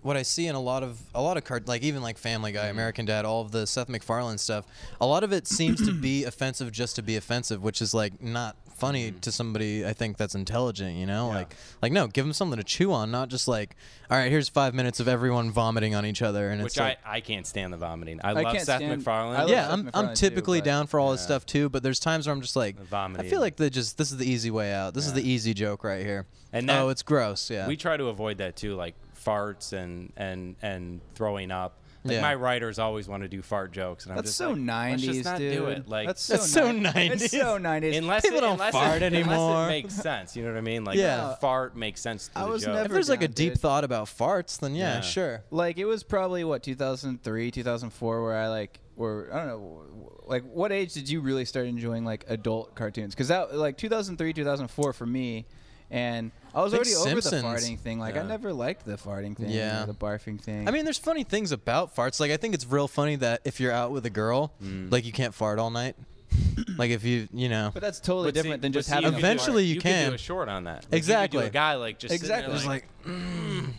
what I see in a lot of like even like Family Guy, American Dad, all of the Seth MacFarlane stuff. A lot of it seems to be offensive just to be offensive, which is like not funny to somebody I think that's intelligent, you know? Yeah. Like no, give them something to chew on, not just like, all right, here's 5 minutes of everyone vomiting on each other, and Which it's like, I can't stand the vomiting. I love can't Seth stand- MacFarlane. I love yeah, Seth I'm MacFarlane typically too, but- down for all this stuff too, but there's times where I'm just like, I Vomiting. feel like this is the easy way out. This is the easy joke right here. And that- oh, it's gross. Yeah. We try to avoid that too, like farts and throwing up. Like Yeah. my writers always want to do fart jokes, and I'm That's just so like, 90s, let's just not dude. do it. Like, That's That's so 90s. 90s. It's so 90s. unless people it, don't unless fart it, anymore. Unless it makes sense, you know what I mean? Like, Yeah. fart makes sense to I the was joke. never- If there's like a down, deep dude. thought about farts, then yeah, Yeah. sure. Like it was probably what 2003, 2004, where I don't know, like what age did you really start enjoying like adult cartoons? Because that like 2003, 2004 for me, and I was Think already over the Simpsons. farting thing. Like I Yeah. never liked the farting thing, Yeah. or the barfing thing. I mean, there's funny things about farts. Like, I think it's real funny that if you're out with a girl, like, you can't fart all night. Like, if you know. but that's totally But see- different than but just see, having. you a could do- Eventually you could can. do a short on that. Like, Exactly. You could do a guy like just Exactly. sitting there, Just like,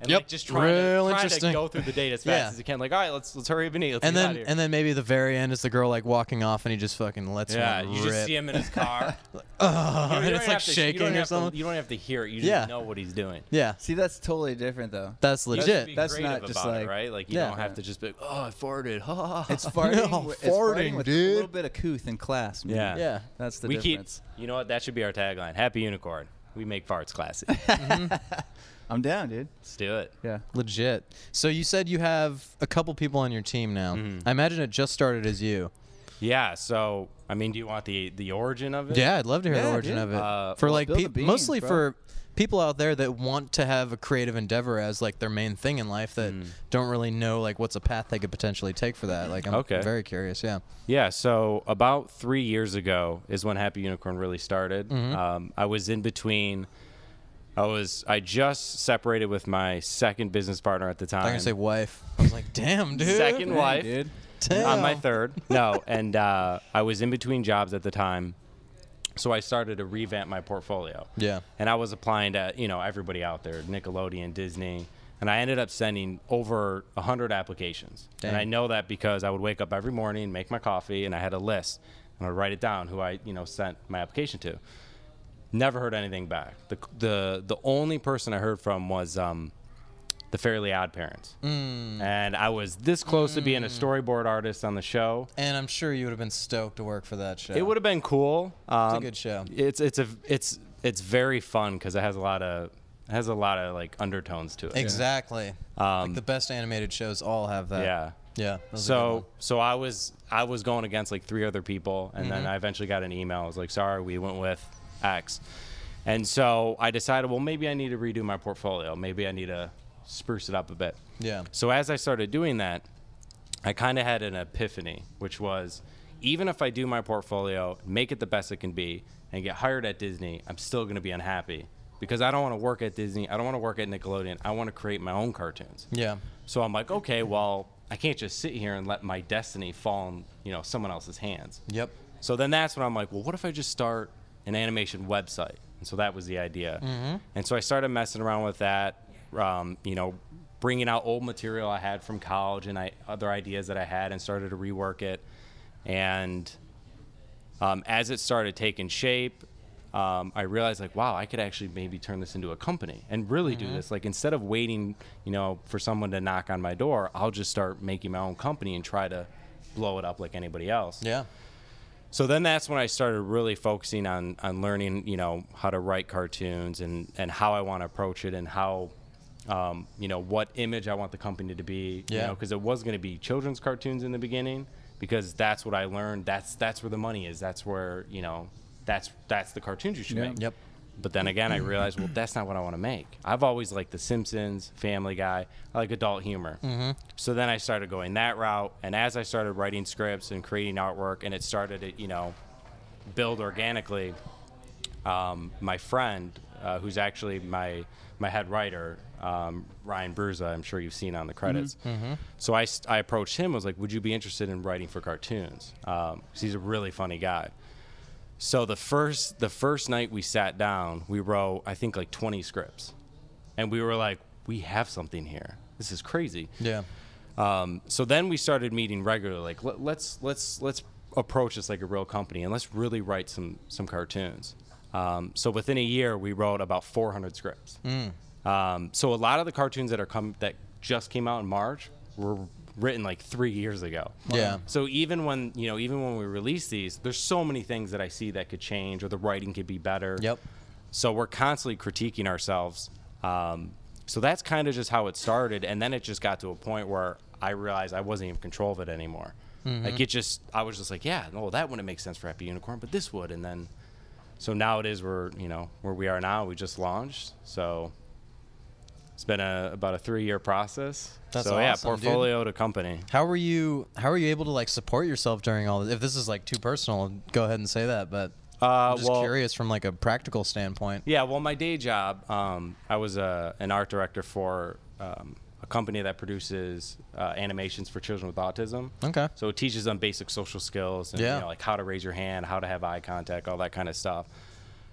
and Yep. like just trying Real to interesting. go through the date as fast Yeah. as you can. Like, all right, let's hurry up and eat. Let's and get out then of here. and then maybe the very end is the girl like walking off and he just fucking lets yeah, one you rip. just see him in his car. And You it's don't like have to- shaking or something. You don't have to hear it. You just Yeah. know what he's doing. Yeah, See, that's totally different though. that's You should legit. be That's creative not just about it, like- right? Like you Yeah. don't have to just be, oh, I farted. Ha, ha, ha. It's farting. No, it's farting, with dude. a little bit of couth in class. Man. Yeah. Yeah. That's the we difference. keep. You know what? That should be our tagline. Happy Unicorn. We make farts classy. I'm down, dude. Let's do it. Yeah. Legit. So you said you have a couple people on your team now. I imagine it just started as you. Yeah. So, I mean, do you want the origin of it? Yeah, I'd love to hear the Yeah, origin dude. of it. For well, like spill the beans, mostly bro. for people out there that want to have a creative endeavor as like their main thing in life that don't really know like what's a path they could potentially take for that. Like I'm Okay. very curious. Yeah. Yeah, so about 3 years ago is when Happy Unicorn really started. I was in between. I just separated with my second business partner at the time. I'm gonna say wife. I was like, damn, dude. Second Dang, wife. dude. Damn. On my third. No, and I was in between jobs at the time, so I started to revamp my portfolio. Yeah. And I was applying to everybody out there, Nickelodeon, Disney, and I ended up sending over 100 applications. Dang. And I know that because I would wake up every morning, make my coffee, and I had a list, and I'd write it down who I sent my application to. Never heard anything back. The only person I heard from was the Fairly Odd Parents, and I was this close to being a storyboard artist on the show. And I'm sure you would have been stoked to work for that show. It would have been cool. It's a good show. It's very fun because it has a lot of like undertones to it. Exactly. Like the best animated shows all have that. Yeah. Yeah. that was a good one. So I was going against like 3 other people, and then I eventually got an email. I was like, sorry, we went with X. And so I decided, well, maybe I need to redo my portfolio. Maybe I need to spruce it up a bit. Yeah. So as I started doing that, I kind of had an epiphany, which was even if I do my portfolio, make it the best it can be, and get hired at Disney, I'm still going to be unhappy because I don't want to work at Disney. I don't want to work at Nickelodeon. I want to create my own cartoons. Yeah. So I'm like, okay, well, I can't just sit here and let my destiny fall in, someone else's hands. Yep. So then that's when I'm like, well, what if I just start an animation website? And so that was the idea. And so I started messing around with that, bringing out old material I had from college and other ideas that I had and started to rework it. And as it started taking shape, I realized like, wow, I could actually maybe turn this into a company and really do this. Like instead of waiting, for someone to knock on my door, I'll just start making my own company and try to blow it up like anybody else. Yeah. So then that's when I started really focusing on learning, how to write cartoons and how I want to approach it and how, what image I want the company to be. Yeah. Because it was going to be children's cartoons in the beginning because that's what I learned. That's where the money is. That's where, that's the cartoons you should make. Yep. But then again, I realized, well, that's not what I want to make. I've always liked The Simpsons, Family Guy. I like adult humor. So then I started going that route. And as I started writing scripts and creating artwork, and it started to, build organically, my friend, who's actually my head writer, Ryan Bruza, I'm sure you've seen on the credits. So I approached him, was like, would you be interested in writing for cartoons? 'Cause he's a really funny guy. So the first night we sat down, we wrote, I think, like 20 scripts. And we were like, we have something here. This is crazy. Yeah. So then we started meeting regularly. Like, let's approach this like a real company, and let's really write some cartoons. So within a year, we wrote about 400 scripts. So a lot of the cartoons that just came out in March were written like 3 years ago. Yeah. So even when we release these, there's so many things that I see that could change, or the writing could be better. Yep. So we're constantly critiquing ourselves. So that's kind of just how it started, and then it just got to a point where I realized I wasn't in control of it anymore. Like I was just like, yeah, no, that wouldn't make sense for Happee Unicorn, but this would. And then, so now it is where we are now. We just launched, so it's been about a 3-year process. That's so yeah, awesome, portfolio to company. How were you able to like support yourself during all this? If this is like too personal, go ahead and say that. But I'm just curious from like a practical standpoint. Yeah, well, my day job, I was an art director for a company that produces animations for children with autism. Okay. So it teaches them basic social skills and like how to raise your hand, how to have eye contact, all that kind of stuff.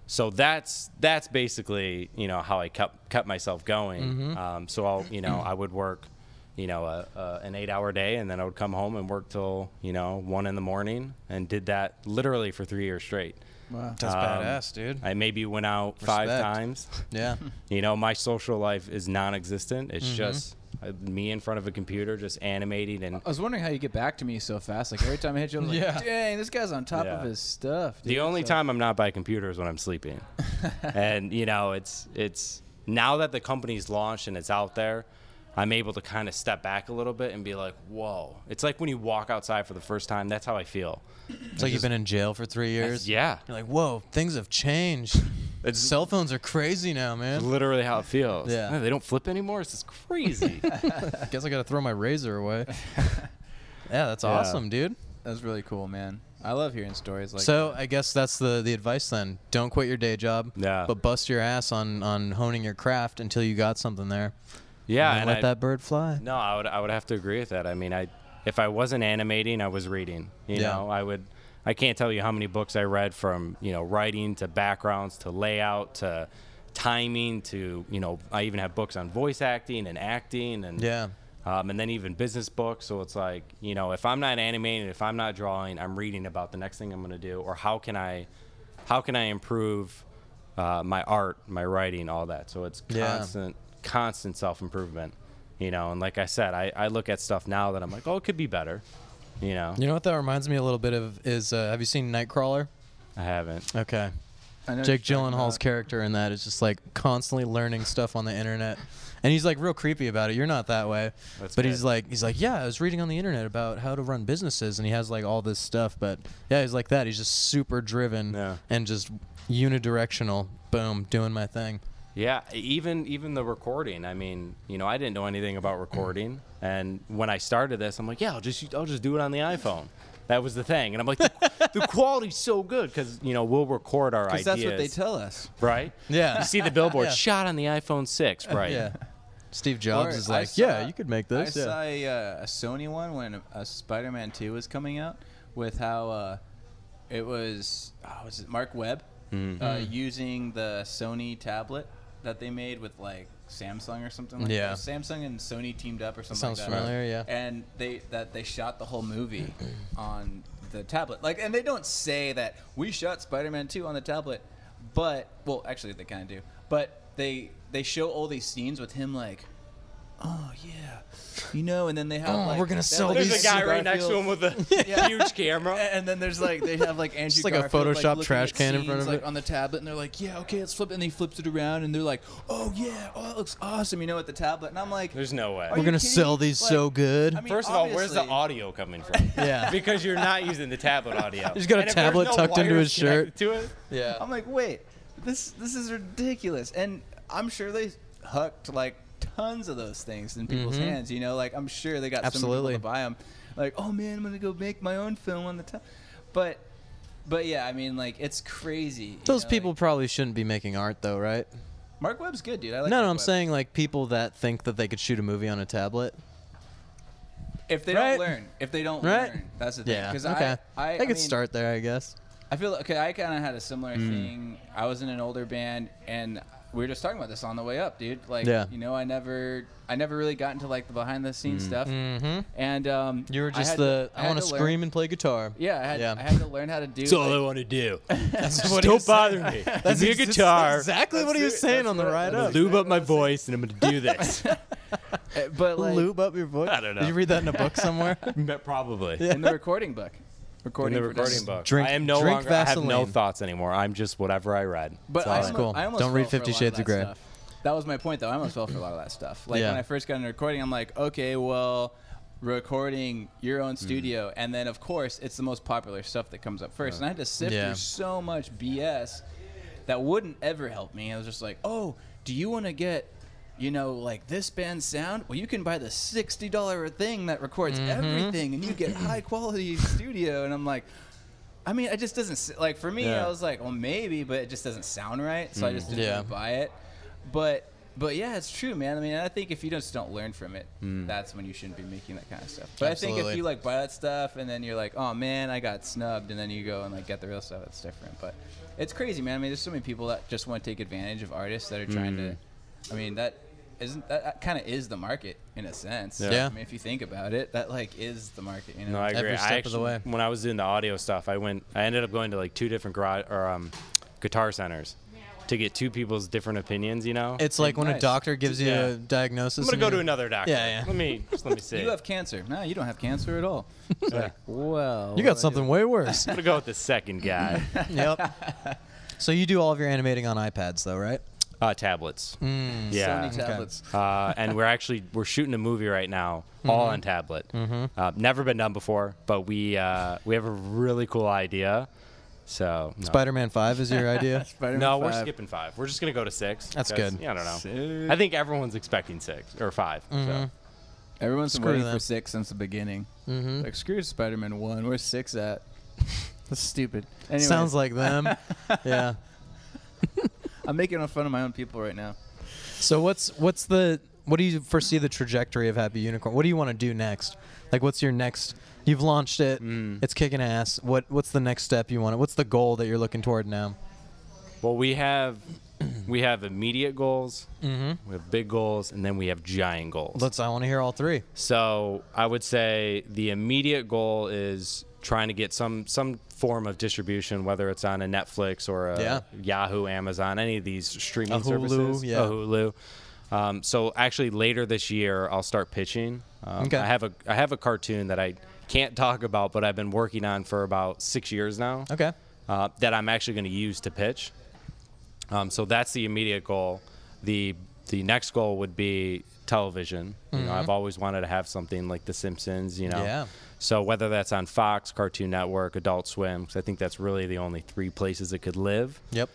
So that's basically how I kept myself going. So I would work an 8-hour day, and then I would come home and work till 1 in the morning, and did that literally for 3 years straight. Wow, that's badass, dude. I maybe went out 5 times. Yeah. My social life is non-existent. It's just me in front of a computer, just animating. And I was wondering how you get back to me so fast. Like every time I hit you, I was like, dang, this guy's on top of his stuff. Dude. The only time I'm not by computer is when I'm sleeping. And it's now that the company's launched and it's out there, I'm able to kind of step back a little bit and be like, whoa. It's like when you walk outside for the first time. That's how I feel. It's like you've been in jail for 3 years. Yeah. You're like, whoa, things have changed. Cell phones are crazy now, man. Literally how it feels. Yeah. Man, they don't flip anymore. This is crazy. Guess I got to throw my razor away. Yeah, that's awesome, dude. That's really cool, man. I love hearing stories like so that. I guess that's the advice then. Don't quit your day job. Yeah. But bust your ass on honing your craft until you got something there. Yeah. And let that bird fly. No, I would have to agree with that. I mean, if I wasn't animating, I was reading. You know, I can't tell you how many books I read, from writing to backgrounds to layout to timing to I even have books on voice acting and acting and and then even business books. So it's like if I'm not animating, if I'm not drawing, I'm reading about the next thing I'm going to do, or how can I improve my art, my writing, all that. So it's constant self-improvement. And like I said, I look at stuff now that I'm like, oh, it could be better. You know what that reminds me a little bit of is have you seen Nightcrawler? I haven't. Okay. I know Jake Gyllenhaal's character in that is just like constantly learning stuff on the internet, and he's like real creepy about it. You're not that way. That's but good. he's like, yeah, I was reading on the internet about how to run businesses, and he has like all this stuff. But yeah, he's like that. He's just super driven and just unidirectional. Boom, doing my thing. Yeah, even the recording. I mean, I didn't know anything about recording, and when I started this, I'm like, yeah, I'll just do it on the iPhone. That was the thing, and I'm like, the quality's so good because we'll record our ideas. That's what they tell us, right? Yeah. You see the billboard shot on the iPhone 6, right? Yeah. Steve Jobs is like, yeah, you could make this. I saw a Sony one when Spider-Man 2 was coming out, with how it was Mark Webb using the Sony tablet that they made with like Samsung or something like that. Samsung and Sony teamed up or something like that. Sounds familiar, yeah. And they shot the whole movie on the tablet. Like, and they don't say that we shot Spider-Man 2 on the tablet, but well, actually they kind of do. But they show all these scenes with him like, oh yeah, and then they have we're gonna sell There's these. a guy right next to him with a huge camera, and then there's like they have like Andrew Just like a Garfield, Photoshop looking trash at can in scenes, front of like, it. on the tablet, and they're like, yeah, okay, let's flip it, and he flips it around, and they're like, oh yeah, oh it looks awesome, at the tablet, and I'm like, there's no way. We're gonna sell these so good. I mean, First of all, where's the obviously- audio coming from? Yeah. Because you're not using the tablet audio. He's got a And if there's tablet no tucked into wires his shirt. connected To it, Yeah. I'm like, wait, this is ridiculous, and I'm sure they hucked like tons of those things in people's hands. Like I'm sure they got some people Absolutely. to buy them. Like, oh man, I'm gonna go make my own film on the top. But But yeah, I mean, like, it's crazy. Those people probably shouldn't be making art, though, right? Mark Webb's good, dude. I like No, Mark I'm Webb. saying like people that think that they could shoot a movie on a tablet. If they Right? don't learn, Right? learn, that's the thing. Yeah. 'Cause Okay. I could mean, start there, I guess. I feel okay. I kind of had a similar thing. I was in an older band, and we were just talking about this on the way up, dude. Like, Yeah. you know, I never really got into like the behind the scenes stuff. Mm-hmm. And You were just I I want to scream and play guitar. Yeah, I had to learn how to do. That's all I like, want to do. What Don't bother me. Give me a guitar. Exactly what he was saying on the ride I'm up. gonna lube up my voice, and I'm gonna do this. but like Lube up your voice. I don't know. Did you read that in a book somewhere? Probably. in the recording book. In the recording book. Drink- I am no drink longer. I have no Vaseline. thoughts anymore. I'm just whatever I read. But That's cool. I almost Don't read fell for a 50 lot Shades that of Grey. stuff. That was my point, though. I almost fell for a lot of that stuff. Like Yeah. when I first got into recording, I'm like, okay, well, recording your own studio, and then of course it's the most popular stuff that comes up first. And I had to sift Yeah. through so much BS that wouldn't ever help me. I was just like, oh, do you want to get, you know, like this band's sound? Well, you can buy the $60 thing that records everything, and you get high quality studio. And I'm like, I mean, it just doesn't like for me. Yeah. I was like, well, maybe, but it just doesn't sound right, so I just didn't really buy it. But yeah, it's true, man. I mean, I think if you just don't learn from it, that's when you shouldn't be making that kind of stuff. But I think Absolutely. if you like buy that stuff and then you're like, oh man, I got snubbed, and then you go and like get the real stuff, it's different. But it's crazy, man. I mean, there's so many people that just want to take advantage of artists that are trying to. I mean, that kind of is the market in a sense. Yeah. I mean, if you think about it, that like is the market. You know. No, I agree. Every step of the way. When I was doing the audio stuff, I ended up going to like 2 different guitar centers to get 2 people's different opinions. You know, It's like when a Nice. doctor gives you Yeah. a diagnosis. I'm gonna and go you're- to another doctor. Yeah, yeah. Let me see. You have cancer. No, you don't have cancer at all. It's like, well, You got something way worse. I'm gonna go with the second guy. Yep. So you do all of your animating on iPads, though, right? Tablets. Mm. Yeah. Sony tablets. And we're shooting a movie right now, all on tablet. Never been done before, but we have a really cool idea. So no. Spider-Man 5 is your idea? Spider-Man No, we're 5. skipping 5. We're just gonna go to 6. That's 'cause, good. Yeah, I don't know. 6. I think everyone's expecting 6 or 5. So. Everyone's been Screw waiting them. for 6 since the beginning. Like, screw Spider-Man 1. Where's 6 at? That's stupid. Anyways, Sounds like them. Yeah. I'm making fun of my own people right now. So what do you foresee the trajectory of Happee Unicorn? What do you want to do next? Like, what's your next? You've launched it. It's kicking ass. What's the next step you want? What's the goal that you're looking toward now? Well, we have immediate goals, we have big goals, and then we have giant goals. I want to hear all 3. So I would say the immediate goal is trying to get some form of distribution, whether it's on a Netflix or a Yahoo, Amazon, any of these streaming A Hulu, services. yeah. A Hulu. So actually later this year, I'll start pitching. Okay. I have a cartoon that I can't talk about, but I've been working on for about 6 years now. Okay. That I'm actually going to use to pitch. So that's the immediate goal. The next goal would be television. You know, I've always wanted to have something like The Simpsons. You know. Yeah. So whether that's on Fox, Cartoon Network, Adult Swim, because I think that's really the only 3 places it could live. Yep.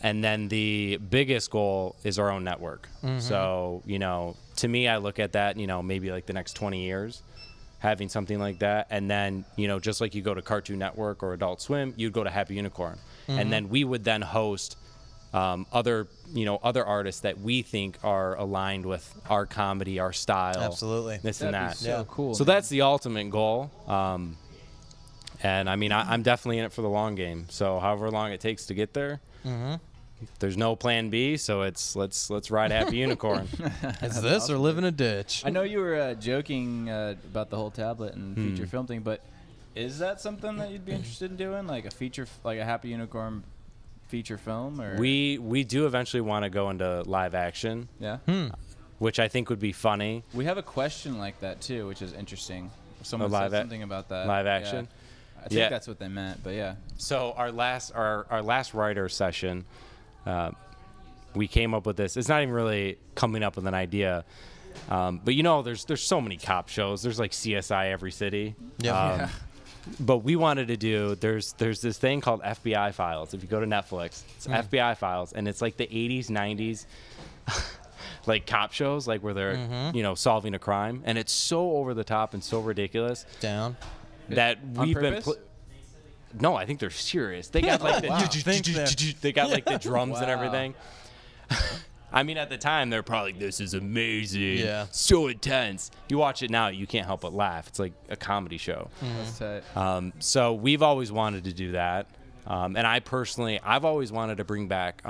And then the biggest goal is our own network. So, you know, to me, I look at that, you know, maybe like the next 20 years, having something like that. And then, you know, just like you go to Cartoon Network or Adult Swim, you'd go to Happee Unicorn. And then we would then host other artists that we think are aligned with our comedy, our style. Absolutely. This That'd and be that. so cool. So man. that's the ultimate goal. And I mean, I'm definitely in it for the long game. So however long it takes to get there, there's no plan B. So let's ride Happee Unicorn. It's this or live in a ditch. I know you were joking about the whole tablet and feature film thing, but is that something that you'd be interested in doing, like a feature, like a Happee Unicorn feature film? Or We do eventually want to go into live action, yeah, which I think would be funny. we have a question like that too, which is interesting. Someone live said something about that. live Yeah. action? I think Yeah. that's what they meant, but yeah. So our last writer session, we came up with this. It's not even really coming up with an idea, but you know, there's so many cop shows. There's like CSI every city. Yeah. But we wanted to do. There's this thing called FBI Files. If you go to Netflix, it's FBI Files, and it's like the 80s, 90s. Like cop shows, like where they're you know, solving a crime, and it's so over the top and so ridiculous Down. that On we've been purpose? No, I think they're serious. They got like they got like the drums and everything. I mean, at the time, they're probably like, this is amazing. Yeah. So intense. You watch it now, you can't help but laugh. It's like a comedy show. That's tight. So we've always wanted to do that. And I've always wanted to bring back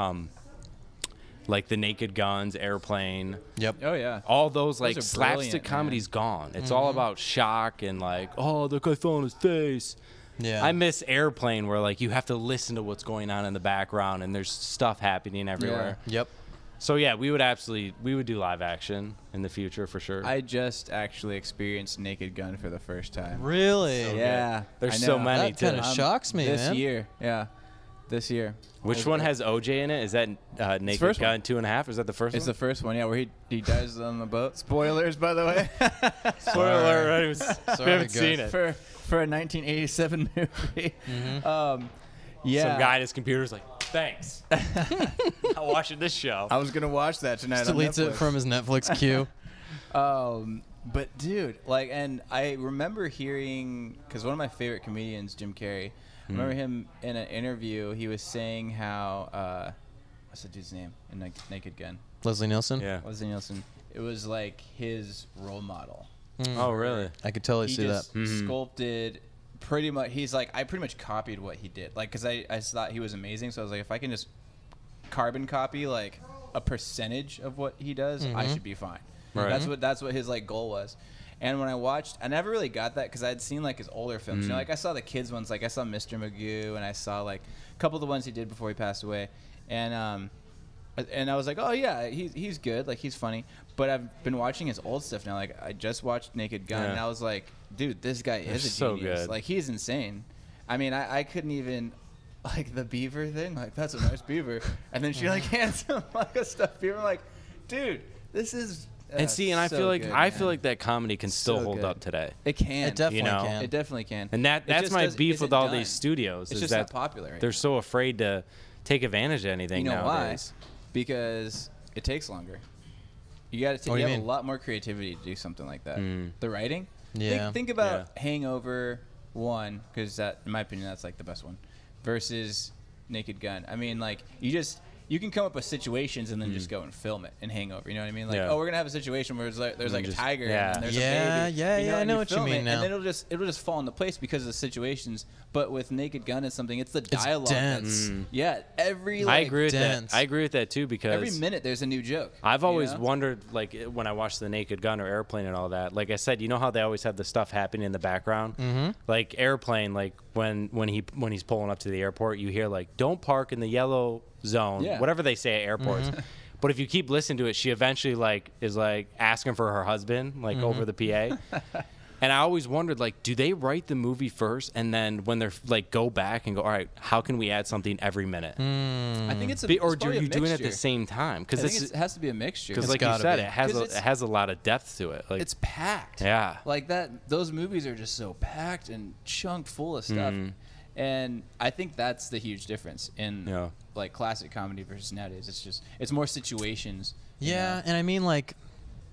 like the Naked Guns, Airplane. Yep. Oh, yeah. All those like are slapstick comedy's gone. It's all about shock and like, oh, the guy fell on his face. Yeah. I miss Airplane where like you have to listen to what's going on in the background and there's stuff happening everywhere. Yeah. Yep. So yeah, we would do live action in the future for sure. I just actually experienced Naked Gun for the first time. Really? So Yeah. There's I so know. many That kind of shocks me, this man. year. Yeah. This year. Which one has OJ in it? Is that Naked first Gun 2.5? Is that the first It's one? the first one, yeah, where he dies on the boat. Spoilers, by the way. Spoiler alert, we Sorry, haven't seen guys. it. for a 1987 movie. Yeah. Some guy at his computer's like, thanks. I'm watching this show. I was gonna watch that tonight. Just on deletes it Netflix. from his Netflix queue. But dude, like, and I remember hearing, because one of my favorite comedians, Jim Carrey, I remember him in an interview. He was saying how, what's the dude's name in Naked Gun? Leslie Nielsen? Yeah. Leslie Nielsen. It was like his role model. Oh, really? I could totally He see that. just sculpted pretty much. He's like, I pretty much copied what he did. Like, because I thought he was amazing. So I was like, if I can just carbon copy like a percentage of what he does, I should be fine. Right. That's what his like goal was. And when I watched, I never really got that because I had seen like his older films. You know, like I saw the kids ones, like I saw Mr. Magoo, and I saw like a couple of the ones he did before he passed away, and I was like, oh yeah, he's good, like he's funny. But I've been watching his old stuff now. Like I just watched Naked Gun, and I was like, dude, this guy is a so genius. good. Like he's insane. I mean, I couldn't even. Like the beaver thing, like that's a nice beaver, and then she like hands him like a stuffed beaver. I'm like, dude, this is. And see, and I so feel like good, feel like that comedy can still So hold good. up today. It can. It definitely know, can. It definitely can. And It that's just my does- beef isn't with all done. these studios. It's is just that not popular. Right they're now. so afraid to take advantage of anything You know nowadays. why? Because it takes longer. You got to. What do You you have mean? a lot more creativity to do something like that. The writing. Yeah. Think about Hangover 1, because that, in my opinion, that's like the best one, versus Naked Gun. I mean, like you can come up with situations and then just go and film it in Hangover. You know what I mean? Like, oh, we're gonna have a situation where there's like a tiger and there's a baby. I know you what you film mean it, now. And then it'll just fall into place because of the situations. But with Naked Gun and something, it's the dialogue. dense. Every I agree with dense. that. I agree with that too because every minute there's a new joke. I've always you know? wondered, like when I watch the Naked Gun or Airplane and all that. Like I said, you know how they always have the stuff happening in the background. Like Airplane, like when he's pulling up to the airport, you hear like, "Don't park in the yellow zone," whatever they say at airports. But if you keep listening to it, she eventually like is like asking for her husband like over the PA. And I always wondered, like, do they write the movie first and then when they're like go back and go, all right, how can we add something every minute? I think it's Or it's are probably a you doing it at the mixture. same time? I Because think it has to be a mixture. because like you gotta said, be. it has 'Cause it has a lot of depth to it. Like it's packed. Yeah. Like that. Those movies are just so packed and chunked full of stuff. And I think that's the huge difference in like classic comedy versus nowadays. It's more situations. you Yeah, know? and I mean, like,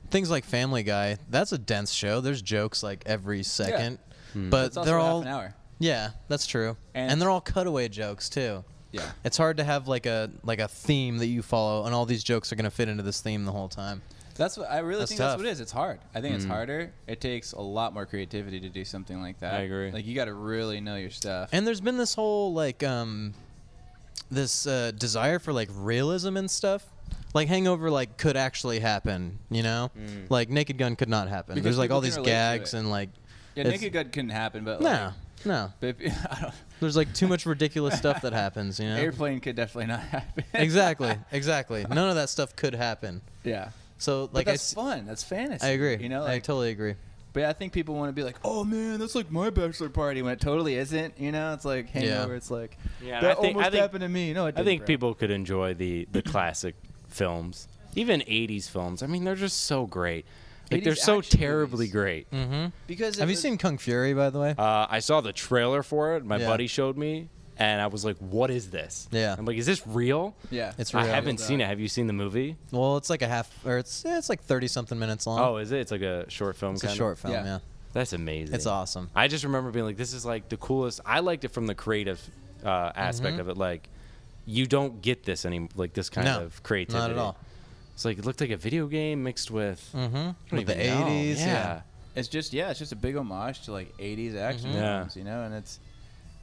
things like Family Guy, that's a dense show. There's jokes, like, every second. But It's also they're half all... an hour. Yeah, that's true. And And they're all cutaway jokes, too. Yeah. It's hard to have, like a theme that you follow, and all these jokes are going to fit into this theme the whole time. That's what I really That's think. tough. That's what it is. It's hard. I think it's harder. It takes a lot more creativity to do something like that. I agree. Like you got to really know your stuff. And there's been this whole, like, this desire for, like, realism and stuff. Like, Hangover, like, could actually happen, you know? Like, Naked Gun could not happen. Because There's, like, people all can these relate to gags it. and, like... Yeah, it's- Naked Gun couldn't happen, but No, like, no. but I don't, There's, like, too much ridiculous stuff that happens, you know? Airplane could definitely not happen. Exactly. None of that stuff could happen. Yeah. So, But like, that's fun. That's fantasy. I agree. You know, I like, totally agree. but I think people want to be like, oh man, that's like my bachelor party when it totally isn't. You know, it's like Hangover. It's like Yeah, that I think happened to me. No, it I didn't, think bro. people could enjoy the classic films, even '80s films. I mean, they're just so great. Like 80s they're so action terribly movies. great. because Have you seen Kung Fury, by the way? I saw the trailer for it. My Yeah. buddy showed me, and I was like, "What is this?" Yeah. I'm like, "Is this real?" Yeah, It's I real. haven't seen it. Have you seen the movie? Well, it's like a half, or it's like 30-something minutes long. Oh, is it? It's like a short film. it's a kinda? short film, yeah. That's amazing. It's awesome. I just remember being like, this is like the coolest. I liked it from the creative aspect of it. Like, you don't get this like this kind of creativity. Not at all. It's like it looked like a video game mixed with With the 80s. Yeah. It's just a big homage to like 80s action films, you know, and it's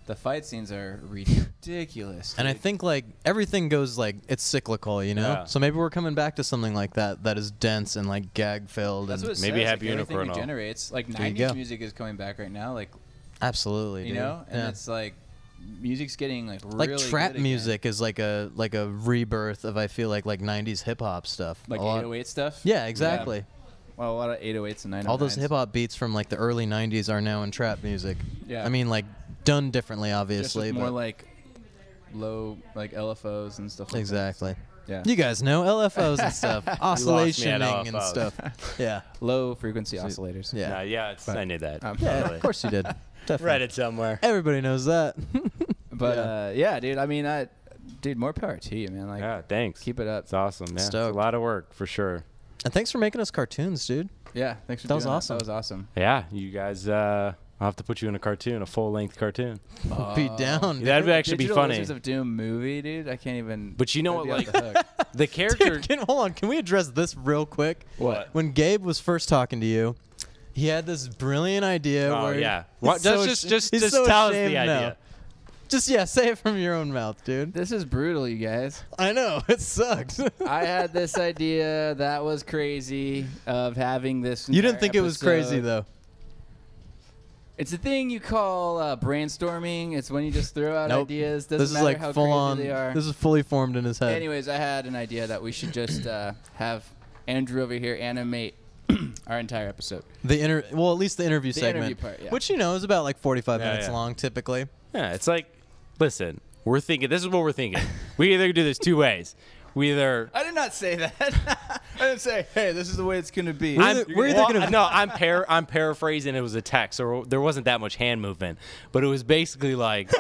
the fight scenes are ridiculous. And I dude. think like everything goes like it's cyclical, you know. Yeah. So maybe we're coming back to something like that is dense and like gag filled. That's and what it maybe says, Happy like, everything Unicorn. regenerates. Like There you go. 90s music is coming back right now, like absolutely, you dude. know, and Yeah. it's like music's getting like Like really trap good again. music is like a rebirth of I feel like 90s hip hop stuff. like A lot- 808 stuff. Yeah, exactly. Well, a lot of 808s and 909s. All those hip hop beats from like the early 90s are now in trap music. Yeah. I mean like done differently just obviously, with more but like low like LFOs and stuff like exactly. that. Yeah. You guys know LFOs and stuff, oscillationing and LFOs. stuff. Yeah. Low frequency oscillators. Yeah. Yeah, I knew that. Yeah, Totally. of course you did. Definitely. Read it somewhere. Everybody knows that. But yeah, dude. I mean, dude, more power to you, man. Like, Yeah, thanks. keep it up. It's awesome. Yeah, it's a Stoked. lot of work for sure. And thanks for making us cartoons, dude. Yeah, thanks for That doing was awesome. That was awesome. Yeah, you guys. I'll have to put you in a cartoon, a full-length cartoon. Be down. dude. That'd actually be Digital funny. Wizards of Doom movie, dude. I can't even. But you know what, I'd be like off the hook. the character. Dude, hold on. Can we address this real quick? What? When Gabe was first talking to you, he had this brilliant idea. Oh where yeah. he's What? so Just he's so tell us the ashamed now. idea. Just say it from your own mouth, dude. This is brutal, you guys. I know it sucks. I had this idea that was crazy of having this. You didn't entire think it was crazy episode. though. It's a thing you call brainstorming. It's when you just throw out Nope. ideas. Doesn't This is matter like how full crazy on. they are. This is fully formed in his head. Anyways, I had an idea that we should just have Andrew over here animate our entire episode. Well, at least the interview The segment, interview part, yeah. which is about like 45 Yeah, minutes yeah. long typically. Yeah, it's like, listen, we're thinking. This is what we're thinking. We either do this two ways. We either. I did not say that. I didn't say, hey, this is the way it's going to be. We're either gonna- No, I'm paraphrasing. It was a text, so there wasn't that much hand movement. But it was basically like,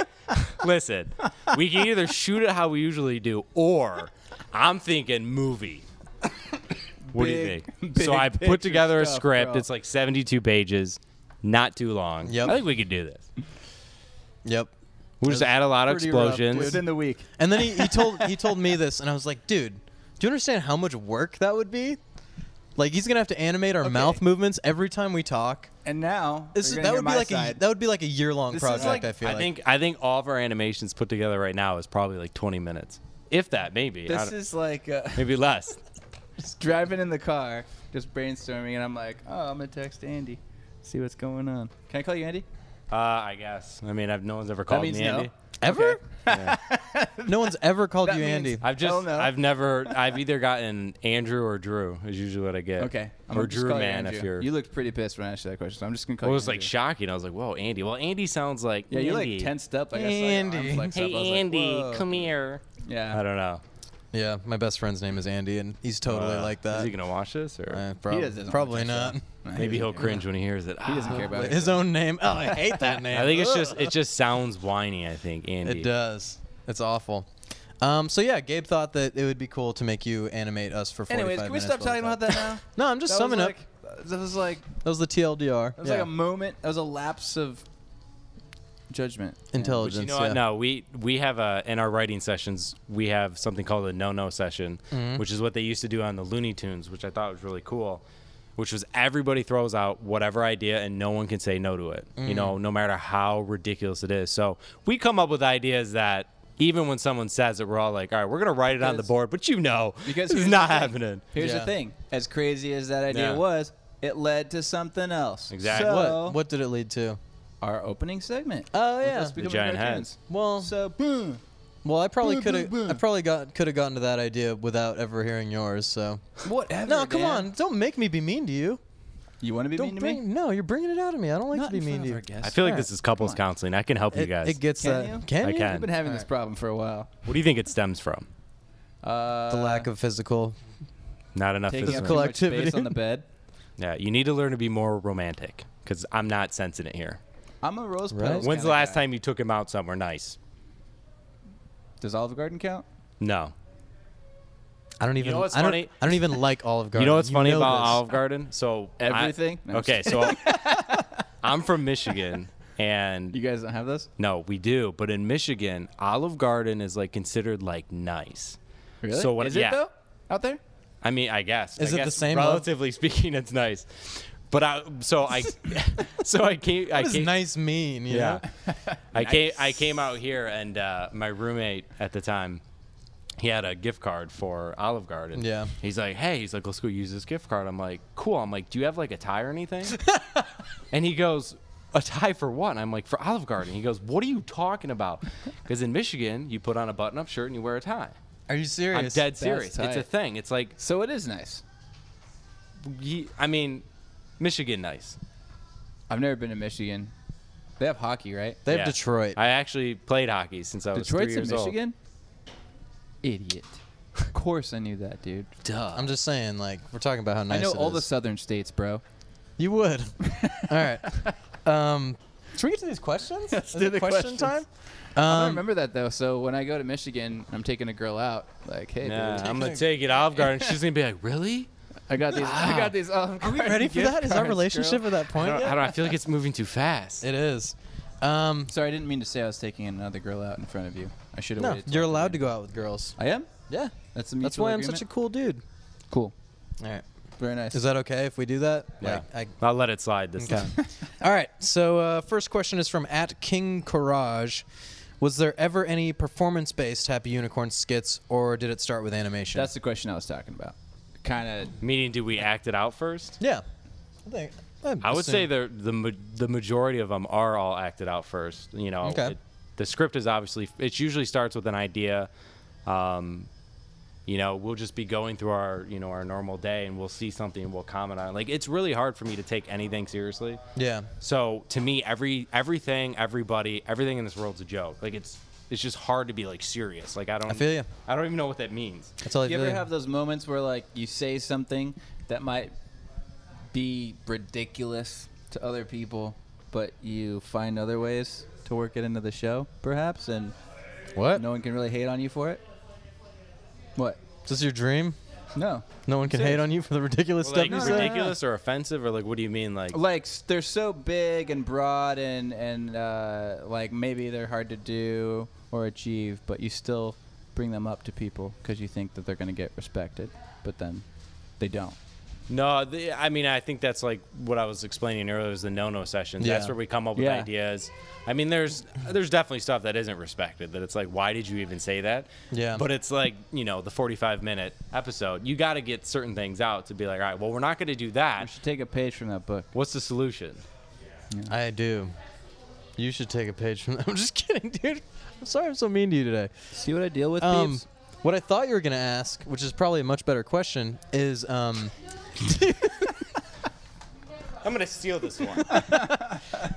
listen, we can either shoot it how we usually do, or I'm thinking movie. What do you Big- think? big So I put picture together a stuff, script. bro. It's like 72 pages, not too long. Yep. I think we could do this. Yep. We'll just add a lot of pretty rough, explosions. dude. Within the week. And then he told me this, and I was like, dude, do you understand how much work that would be? Like he's gonna have to animate our mouth movements every time we talk. And now, That would be like a year-long This is project. like- I feel like. I think all of our animations put together right now is probably like 20 minutes, if that. Maybe This is like maybe less. just driving in the car, just brainstorming, and I'm like, oh, I'm going to text Andy, see what's going on. Can I call you Andy? I guess. I mean, no one's ever called means me no. Andy. Ever? Yeah. No one's ever called That you means- Andy. Hell no. I've either gotten Andrew or Drew is usually what I get. Okay. I'm Or gonna just Drew call you man Andrew. if you're. You looked pretty pissed when I asked you that question, so I'm just going to call Well, it you was like Andrew. shocking. I was like, whoa, Andy. Well, Andy sounds like. Yeah, you Andy. like tensed up. Like Andy. I saw your arm flex up. I was Hey, like, Andy, whoa. come here. Yeah. I don't know. Yeah, my best friend's name is Andy, and he's totally like that. Is he gonna watch this or? Prob- He doesn't probably watch not. that show. No, Maybe he'll doesn't care. cringe when he hears it. He doesn't care about it. His own name. Oh, I hate that name. I think it's Ugh. it just sounds whiny. I think Andy. It does. It's awful. So yeah, Gabe thought that it would be cool to make you animate us for 45 Anyways, can we minutes. stop talking about that now? No, I'm just summing up. That was like That was the TLDR. That was like a moment. That was a lapse of judgment. Intelligence. But you know what? No, we have in our writing sessions we have something called a no session, which is what they used to do on the Looney Tunes, which I thought was really cool. Which was everybody throws out whatever idea and no one can say no to it. You know, no matter how ridiculous it is. So we come up with ideas that even when someone says it, we're all like, all right, we're gonna write it on the Because- board, but Because this is here's not the thing. happening. Here's Yeah. the thing. As crazy as that idea Yeah. was, it led to something else. Exactly. So, What did it lead to? Our opening segment. Oh With yeah. us becoming giant cartoons. heads. Well, So, boom. well, I probably Boom, could have. boom, boom. I probably could have gotten to that idea without ever hearing yours. So. Whatever. No, come Dan. on! Don't make me be mean to you. You want to be Don't mean to me? bring. No, you're bringing it out of me. I don't like Not to be in mean front to of you. our guests. I feel like All this right. is couples Come on. counseling. I can help you guys. It gets Can that. you? Can I you? can. I've been having this problem for a while. What do you think it stems from? The lack of physical. Not enough Taking up physical. too much activity. space on the bed. Yeah, you need to learn to be more romantic because I'm not sensing it here. I'm a rose Right. petals When's the kinda last guy. time you took him out somewhere nice? Does Olive Garden count? No. I don't even. know what's I don't, funny? I don't even like Olive Garden. You know what's funny about this. Olive Garden? So Everything? No, I'm okay, just so I'm from Michigan, and You guys don't have those? no, we do. But in Michigan, Olive Garden is like considered like nice. Really? So what? Is yeah. it though? Out there? I mean, I guess. Is I it the guess same Relatively speaking, it's nice. But I came. What does nice mean? You Yeah. know? I came out here, and my roommate at the time, he had a gift card for Olive Garden. Yeah. He's like, let's go use this gift card. I'm like, cool. I'm like, do you have like a tie or anything? And he goes, a tie for what? And I'm like, for Olive Garden. He goes, what are you talking about? Because in Michigan, you put on a button-up shirt and you wear a tie. Are you serious? I'm dead serious. tight. It's a thing. It's like, So it is nice. I mean, Michigan nice. I've never been to Michigan. They have hockey, right? They have Yeah. Detroit. I actually played hockey since I was 3 Detroit's in years old. Michigan? Idiot. Of course I knew that, dude. Duh. I'm just saying, like, we're talking about how nice I know it all the is. southern states, bro. You would. All right. Should we get to these questions? Let's Is do it the question questions. time? I remember that, though. So when I go to Michigan, I'm taking a girl out. Like, hey, Nah, dude, I'm gonna take it Olive Garden. She's gonna be like, really? I got these. I got these. Are we ready for that? Is our relationship at that point I yet? don't. I feel like it's moving too fast. It is. Sorry, I didn't mean to say I was taking another girl out in front of you. I should have No, waited. you're allowed to go out with girls. I am? Yeah. That's a That's mutual why I'm agreement? such a cool dude. Cool. All right. Very nice. Is that okay if we do that? Yeah. Like, I'll let it slide this Okay. time. All right. So first question is from @KingCourage. Was there ever any performance-based Happee Unicorn skits, or did it start with animation? That's the question I was talking about. Kind of. Meaning, do we act it out first? yeah. I think. I would say the majority of them are all acted out first. You know, Okay. The script is obviously, it usually starts with an idea. You know, we'll just be going through our normal day, and we'll see something and we'll comment on it. Like, it's really hard for me to take anything seriously. Yeah. So to me, everything, everybody, everything in this world's a joke. Like, it's just hard to be like serious. Like, I feel you. I don't even know what that means. That's all I Do you feel. ever have those moments where, like, you say something that might be ridiculous to other people, but you find other ways to work it into the show, perhaps, and What? no one can really hate on you for it? What? Is this your dream? No. No one can Serious. hate on you for the ridiculous Well, stuff like, you no, say? no, no. ridiculous or offensive, or like, what do you mean? Like, they're so big and broad and like, maybe they're hard to do or achieve, but you still bring them up to people because you think that they're going to get respected, but then they don't. No, I mean, I think that's like what I was explaining earlier, is the no-no sessions. Yeah. That's where we come up with Yeah. ideas. I mean, there's definitely stuff that isn't respected, that it's like, why did you even say that? Yeah. But it's like, the 45-minute episode, you got to get certain things out to be like, all right, well, we're not going to do You that. should take a page from that book. What's the solution? I do. You should take a page from that. I'm just kidding, dude. I'm sorry I'm so mean to you today. See what I deal with, peeps? What I thought you were going to ask, which is probably a much better question, is I'm going to steal this one.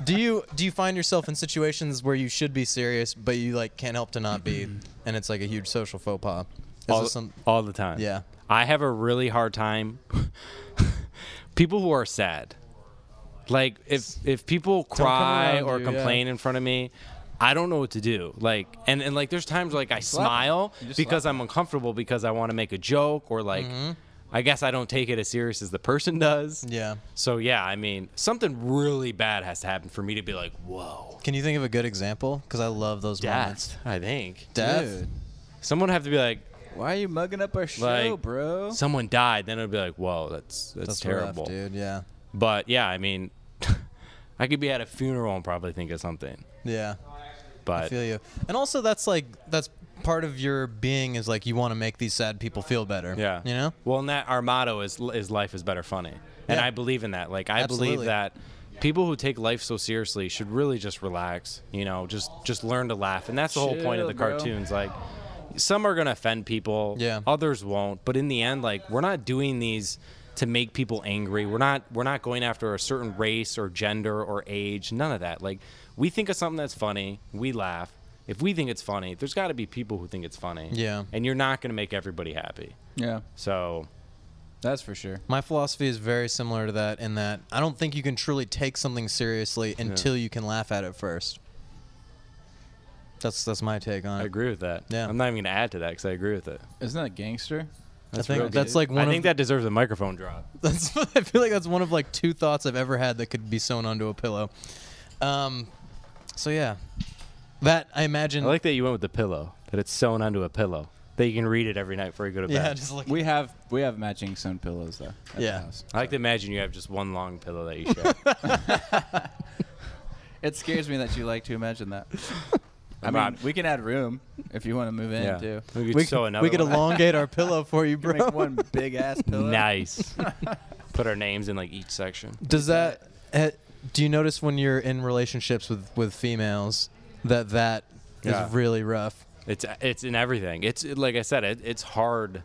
do you find yourself in situations where you should be serious, but you like can't help to not be, and it's like a huge social faux pas? all the time. Yeah. I have a really hard time. People who are sad. Like, if people cry around or you, complain in front of me, I don't know what to do. Like, and like, there's times like I smile because I'm uncomfortable, because I want to make a joke, or like, I guess I don't take it as serious as the person does. Yeah. So yeah, I mean, something really bad has to happen for me to be like, whoa. Can you think of a good example? Because I love those moments. Death, I think. Death. Dude, Someone have to be like, why are you mugging up our show, Like, bro? someone died. Then it'll be like, whoa, that's terrible. rough, dude. Yeah. But yeah, I mean, I could be at a funeral and probably think of something. Yeah. I But feel you. And also, that's part of your being is like you want to make these sad people feel better. yeah, You know? Well, and that our motto is life is better funny, and Yeah. I believe in that. Like, I Absolutely. believe that people who take life so seriously should really just relax. Just learn to laugh, and that's the whole point of the Chill, bro. cartoons. Like, some are gonna offend people, Yeah. Others won't. But in the end, like, we're not doing these to make people angry. We're not going after a certain race or gender or age. None of that. Like, we think of something that's funny, we laugh. If we think it's funny, there's got to be people who think it's funny. Yeah. And you're not going to make everybody happy. Yeah, So, that's for sure. My philosophy is very similar to that in that I don't think you can truly take something seriously until you can laugh at it first. That's my take on it. I agree with that. Yeah. I'm not even going to add to that because I agree with it. Isn't that gangster? I think that's like one. I think that deserves a microphone drop. I feel like that's one of like 2 thoughts I've ever had that could be sewn onto a pillow. So yeah, that I imagine. I like that you went with the pillow. That it's sewn onto a pillow. That you can read it every night before you go to bed. Yeah, just like we have matching sewn pillows though. At the house. I like to imagine you have just one long pillow that you share. It scares me that you like to imagine that. I mean, we can add room if you want to move in too. We could elongate our pillow for you, bro. Make one big ass pillow. Nice. Put our names in like each section. Does that? Do you notice when you're in relationships with females that is really rough? It's in everything. It's like I said. It's hard.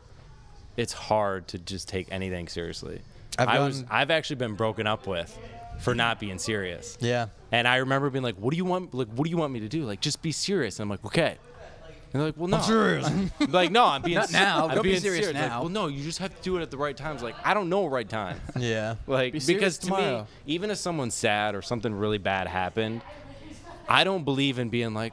It's hard to just take anything seriously. I've actually been broken up with for not being serious. Yeah. And I remember being like, "What do you want? Like, what do you want me to do? Like, just be serious." And I'm like, "Okay." And they're like, "Well, no." I'm serious. I'm like, no, I'm being Not now. I'm Don't be being serious Like, now. well, no, you just have to do it at the right times. Like, I don't know right time. Yeah. Like, Be serious because to me, tomorrow. even if someone's sad or something really bad happened, I don't believe in being like,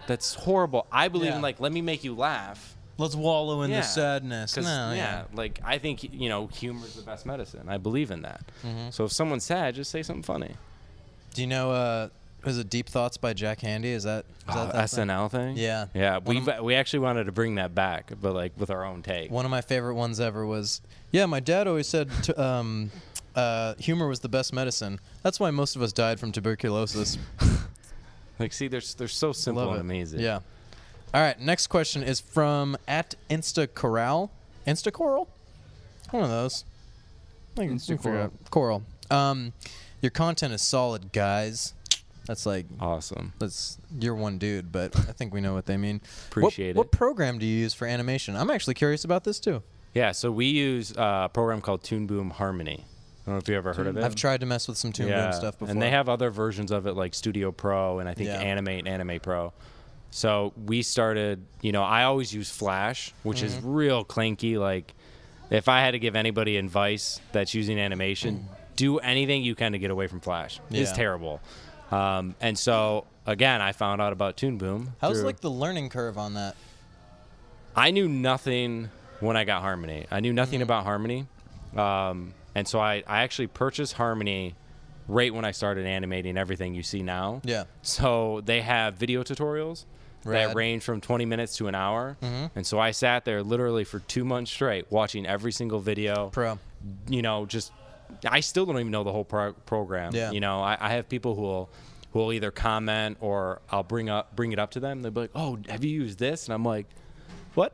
that's horrible. I believe in like, let me make you laugh. Let's wallow in Yeah. the sadness. No, like I think humor is the best medicine. I believe in that. So if someone's sad, just say something funny. Do you know? Was it Deep Thoughts by Jack Handy? Is that that SNL thing? Yeah. Yeah. We actually wanted to bring that back, but like with our own take. One of my favorite ones ever was, my dad always said humor was the best medicine. That's why most of us died from tuberculosis. Like, see, they're so simple Love and it. amazing. Yeah. All right. Next question is from @InstaCoral. InstaCoral? One of those. Coral. Your content is solid, guys. That's like Awesome. you're one dude, but I think we know what they mean. Appreciate it. What program do you use for animation? I'm actually curious about this too. Yeah, so we use a program called Toon Boom Harmony. I don't know if you ever heard of it. I've tried to mess with some Toon Boom stuff before. And they have other versions of it like Studio Pro and I think Animate and Anime Pro. So we started, I always use Flash, which is real clanky. Like, if I had to give anybody advice that's using animation, do anything you can to get away from Flash. It's terrible. And so, again, I found out about Toon Boom. How's like the learning curve on that? I knew nothing when I got Harmony. I knew nothing about Harmony. And so I actually purchased Harmony right when I started animating everything you see now. Yeah. So they have video tutorials that range from 20 minutes to an hour. And so I sat there literally for 2 months straight watching every single video. I still don't even know the whole program. Yeah. I have people who will either comment or I'll bring it up to them. They'll be like, "Oh, have you used this?" And I'm like, "What?"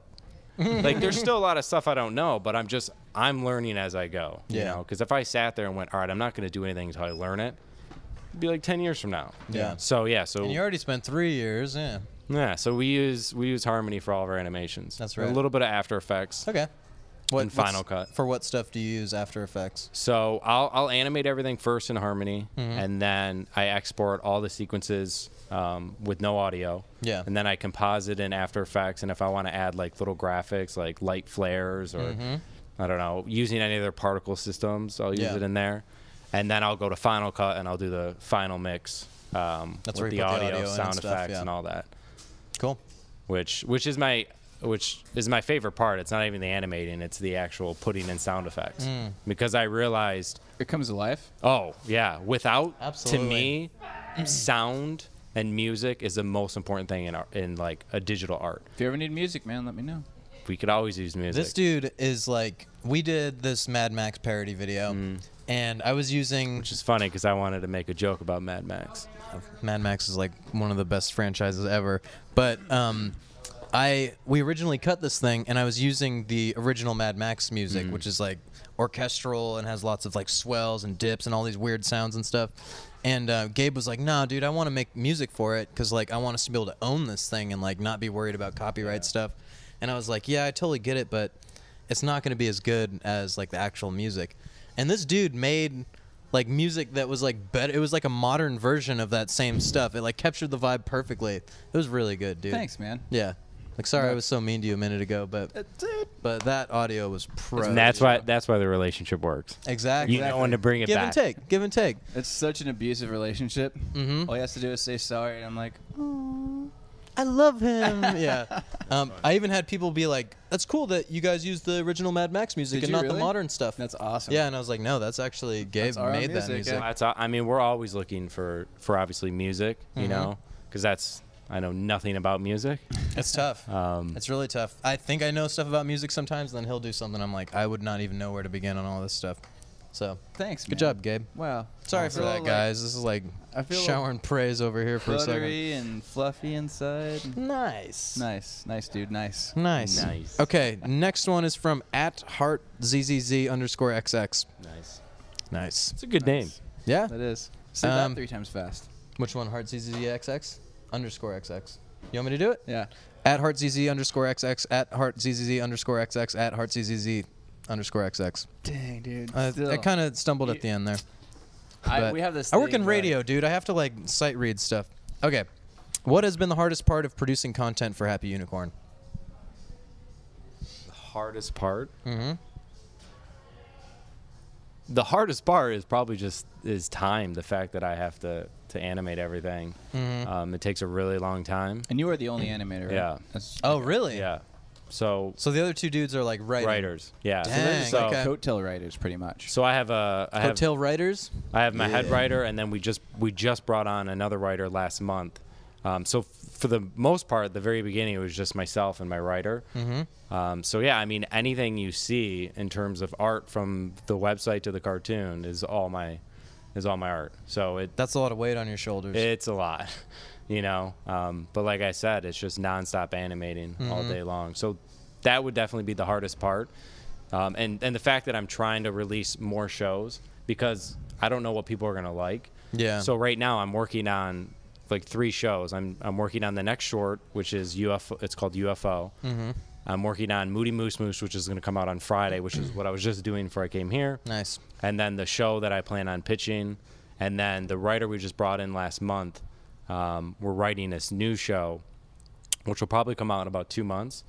Like, there's still a lot of stuff I don't know, but I'm learning as I go. Because if I sat there and went, "All right, I'm not going to do anything until I learn it," it'd be like 10 years from now. Yeah. So and you already spent 3 years. Yeah. Yeah. So we use Harmony for all of our animations. That's right. A little bit of After Effects. Okay. And Final Cut. For what stuff do you use After Effects? So I'll animate everything first in Harmony, and then I export all the sequences with no audio. Yeah. And then I composite in After Effects, and if I want to add like little graphics, like light flares, or I don't know, using any of their particle systems, I'll use it in there. And then I'll go to Final Cut, and I'll do the final mix That's with the audio, sound effects, and all that. Cool. Which is my favorite part. It's not even the animating, it's the actual putting in sound effects. Because I realized It comes to life. Oh, yeah. Without, Absolutely. to me, sound and music is the most important thing in like a digital art. If you ever need music, man, let me know. We could always use music. This dude is like, we did this Mad Max parody video, and I was using... Which is funny because I wanted to make a joke about Mad Max. Mad Max is like one of the best franchises ever. But we originally cut this thing, and I was using the original Mad Max music, which is like orchestral and has lots of like swells and dips and all these weird sounds and stuff. And Gabe was like, "No, dude, I want to make music for it because like I want us to be able to own this thing and like not be worried about copyright stuff." And I was like, "Yeah, I totally get it, but it's not going to be as good as like the actual music." And this dude made like music that was like better. It was like a modern version of that same stuff. It like captured the vibe perfectly. It was really good, dude. Thanks, man. Yeah. Like, sorry I was so mean to you a minute ago, but that audio was pro. And that's why the relationship works. Exactly. You know when to bring it Give back. and take. Give and take. It's such an abusive relationship. All he has to do is say sorry, and I'm like, I love him. Yeah. I even had people be like, "That's cool that you guys use the original Mad Max music Did and you not the really? modern stuff." That's awesome. Yeah, and I was like, "No, that's actually Gabe That's our made that music, music." yeah. That's I mean, we're always looking for obviously music, you know, because that's I know nothing about music. It's tough. It's really tough. I think I know stuff about music sometimes, then he'll do something. I'm like, I would not even know where to begin on all this stuff. So, Thanks, good man. job, Gabe. Wow. Sorry I for feel that, like guys. This is like I feel showering praise over here for a second. buttery and fluffy inside. Nice. Nice, dude. Nice. Nice. Okay, next one is from @heartzzz_xx. Nice. It's a good name. Yeah. That is. Say that 3 times fast. Which one? HeartZZXX _XX. You want me to do it? Yeah. @heartZZ_xx @heartZZ_xx @heartZZ_xx. Dang, dude. I kind of stumbled at the end there. But we have this. I work thing in where- radio, dude. I have to like sight read stuff. Okay. What has been the hardest part of producing content for Happee Unicorn? The hardest part. Mm-hmm. The hardest part is probably just time. The fact that I have to animate everything. Mm-hmm. It takes a really long time. And you are the only animator, right? Yeah. That's Oh, really? Yeah. So So the other two dudes are like writers. Yeah. Dang, so, okay. coattail writers, pretty much. so I have Hotel writers. I have my head Yeah. writer, and then we just brought on another writer last month. So for the most part, at the very beginning, it was just myself and my writer. Mm-hmm. So yeah, I mean, anything you see in terms of art from the website to the cartoon is all my art. So That's a lot of weight on your shoulders. it's a lot, you know. But like I said, it's just nonstop animating all day long. So that would definitely be the hardest part. And the fact that I'm trying to release more shows because I don't know what people are gonna like. Yeah. So right now I'm working on like 3 shows. I'm working on the next short, which is UFO. It's called UFO. Mm-hmm. I'm working on Moody Moose Moose, which is going to come out on Friday, which is what I was just doing before I came here. Nice. And then the show that I plan on pitching, and then the writer we just brought in last month. We're writing this new show, which will probably come out in about 2 months,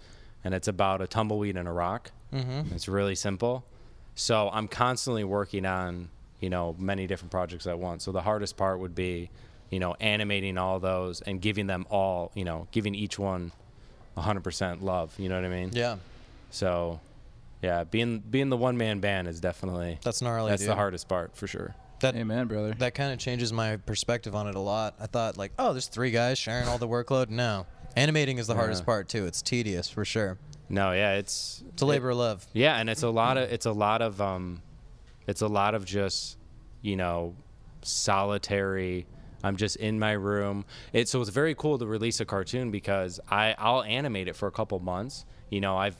and it's about a tumbleweed and a rock. Mm-hmm. It's really simple. So I'm constantly working on, you know, many different projects at once. So the hardest part would be, you know, animating all those and giving them all, you know, giving each one 100% love. You know what I mean? Yeah. So, yeah, being the one-man band is definitely That's gnarly. that's dude. the hardest part for sure. Amen, brother. That kind of changes my perspective on it a lot. I thought like, oh, there's 3 guys sharing all the workworkload. No, animating is the hardest part too. It's tedious for sure. No, yeah, it's a labor of love. Yeah, and it's a lot of just, you know, solitary. I'm just in my room. So it's very cool to release a cartoon because I'll animate it for a couple months. You know,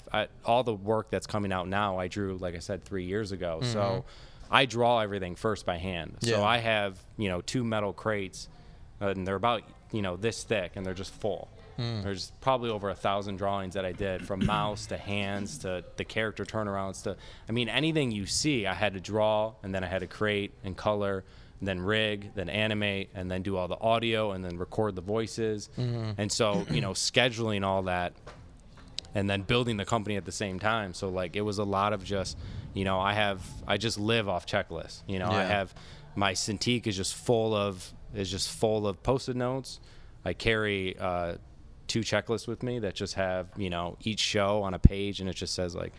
all the work that's coming out now, I drew, like I said, 3 years ago. Mm-hmm. So I draw everything first by hand. Yeah. So I have, you know, 2 metal crates, and they're about, you know, this thick, and they're just full. There's probably over 1,000 drawings that I did, from mouse to hands to the character turnarounds to, I mean, anything you see, I had to draw, and then I had to create and color, and then rig, then animate, and then do all the audio, and then record the voices. And so, you know, scheduling all that, and then building the company at the same time. So like, it was a lot of just, you know, I just live off checklists. You know, I Yeah. have my Cintiq is just full of Post-it notes. I carry 2 checklists with me that just have, you know, each show on a page, and it just says like,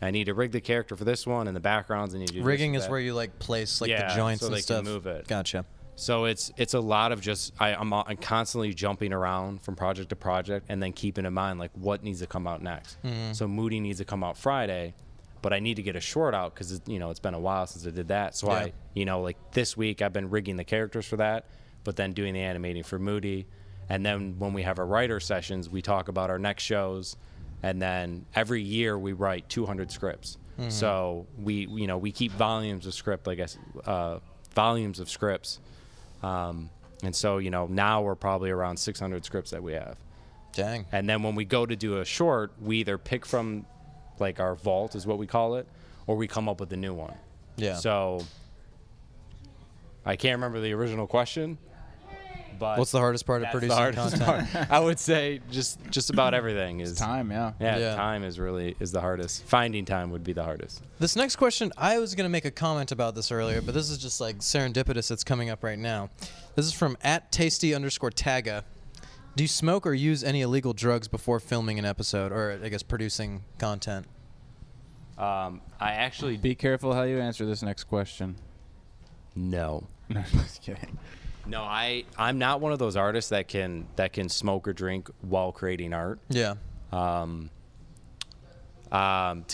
I need to rig the character for this one, and the backgrounds. I need to do Rigging this is and that. where you like place like Yeah, the joints so and they stuff. can move it. Gotcha. So it's a lot of just I'm constantly jumping around from project to project, and then keeping in mind like what needs to come out next. So Moody needs to come out Friday, but I need to get a short out because you know it's been a while since I did that. So Yeah. I, you know, like this week I've been rigging the characters for that, but then doing the animating for Moody, and then when we have our writer sessions, we talk about our next shows, and then every year we write 200 scripts. So we keep volumes of script, like volumes of scripts. And so, you know, now we're probably around 600 scripts that we have. Dang. And then when we go to do a short, we either pick from like our vault is what we call it, or we come up with a new one. Yeah. So I can't remember the original question, but What's the hardest part of that's producing the hardest content? part. I would say just about everything is Time, yeah. Yeah, time is the hardest. Finding time would be the hardest. This next question, I was going to make a comment about this earlier, but this is just like serendipitous. It's coming up right now. This is from @tasty_tagga. Do you smoke or use any illegal drugs before filming an episode, or I guess producing content? I actually Be careful how you answer this next question. no. No, just kidding. No, I'm not one of those artists that can smoke or drink while creating art. Yeah. To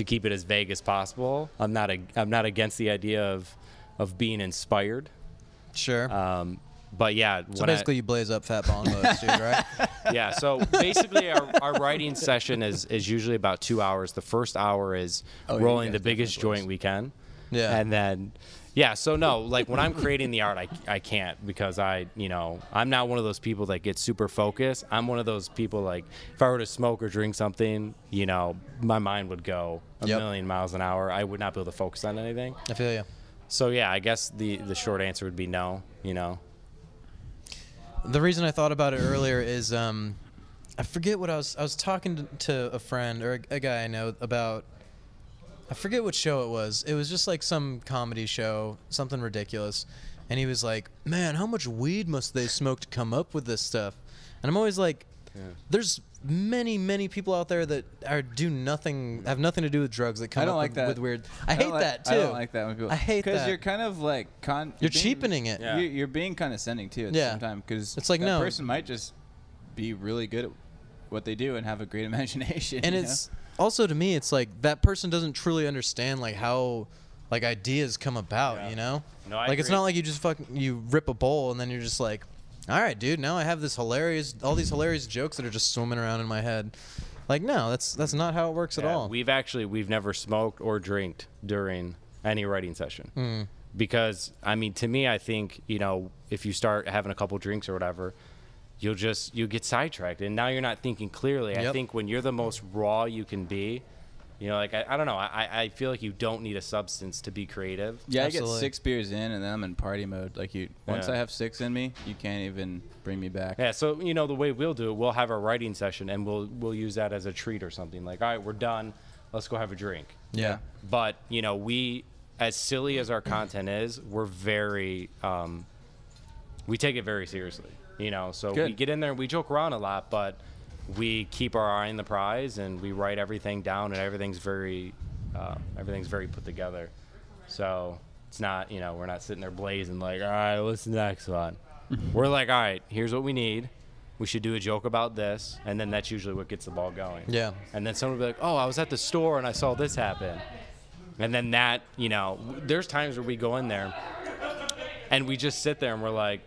keep it as vague as possible, I'm not against the idea of being inspired. Sure. But yeah, So basically, you blaze up fat bongos, dude, right? yeah. So basically, our writing session is usually about 2 hours. The first hour is rolling the biggest joint we can. Yeah. And then, yeah. So no, like when I'm creating the art, I can't because I'm not one of those people that gets super focused. I'm one of those people like if I were to smoke or drink something, my mind would go a million miles an hour. I would not be able to focus on anything. I feel you. So yeah, I guess the short answer would be no. The reason I thought about it earlier is I forget what I was talking to a friend or a guy I know about. I forget what show it was. It was just like some comedy show, something ridiculous. And he was like, man, how much weed must they smoke to come up with this stuff? And I'm always like, there's many people out there that have nothing to do with drugs that come up with weird. I hate that too. I don't like that when people. I hate that. Because you're kind of like you're cheapening it. Yeah. You're being condescending too at the same time. Because it's like that no person might just be really good at what they do and have a great imagination. And it's also to me, it's like that person doesn't truly understand like how like ideas come about. No, I like it's agree. not like you just you rip a bowl and then you're just like, all right, dude, now I have all these hilarious jokes that are just swimming around in my head. Like, no, that's not how it works at all. We've never smoked or drinked during any writing session. Because, to me, I think, if you start having a couple drinks or whatever, you get sidetracked. And now you're not thinking clearly. I think when you're the most raw you can be, I don't know. I feel like you don't need a substance to be creative. Yeah, Absolutely. I get 6 beers in and then I'm in party mode. Like once I have 6 in me, you can't even bring me back. Yeah, so the way we'll do it, we'll have our writing session and we'll use that as a treat or something. Like, all right, we're done. Let's go have a drink. Yeah. But we, as silly as our content is, we're very we take it very seriously. So Good. we get in there and we joke around a lot, but we keep our eye on the prize and we write everything down and everything's very put together. So it's not, we're not sitting there blazing like, all right, what's the next one? We're like, all right, here's what we need. We should do a joke about this. And then that's usually what gets the ball going. Yeah. And then someone will be like, oh, I was at the store and I saw this happen. And then that, there's times where we go in there and we just sit there and we're like,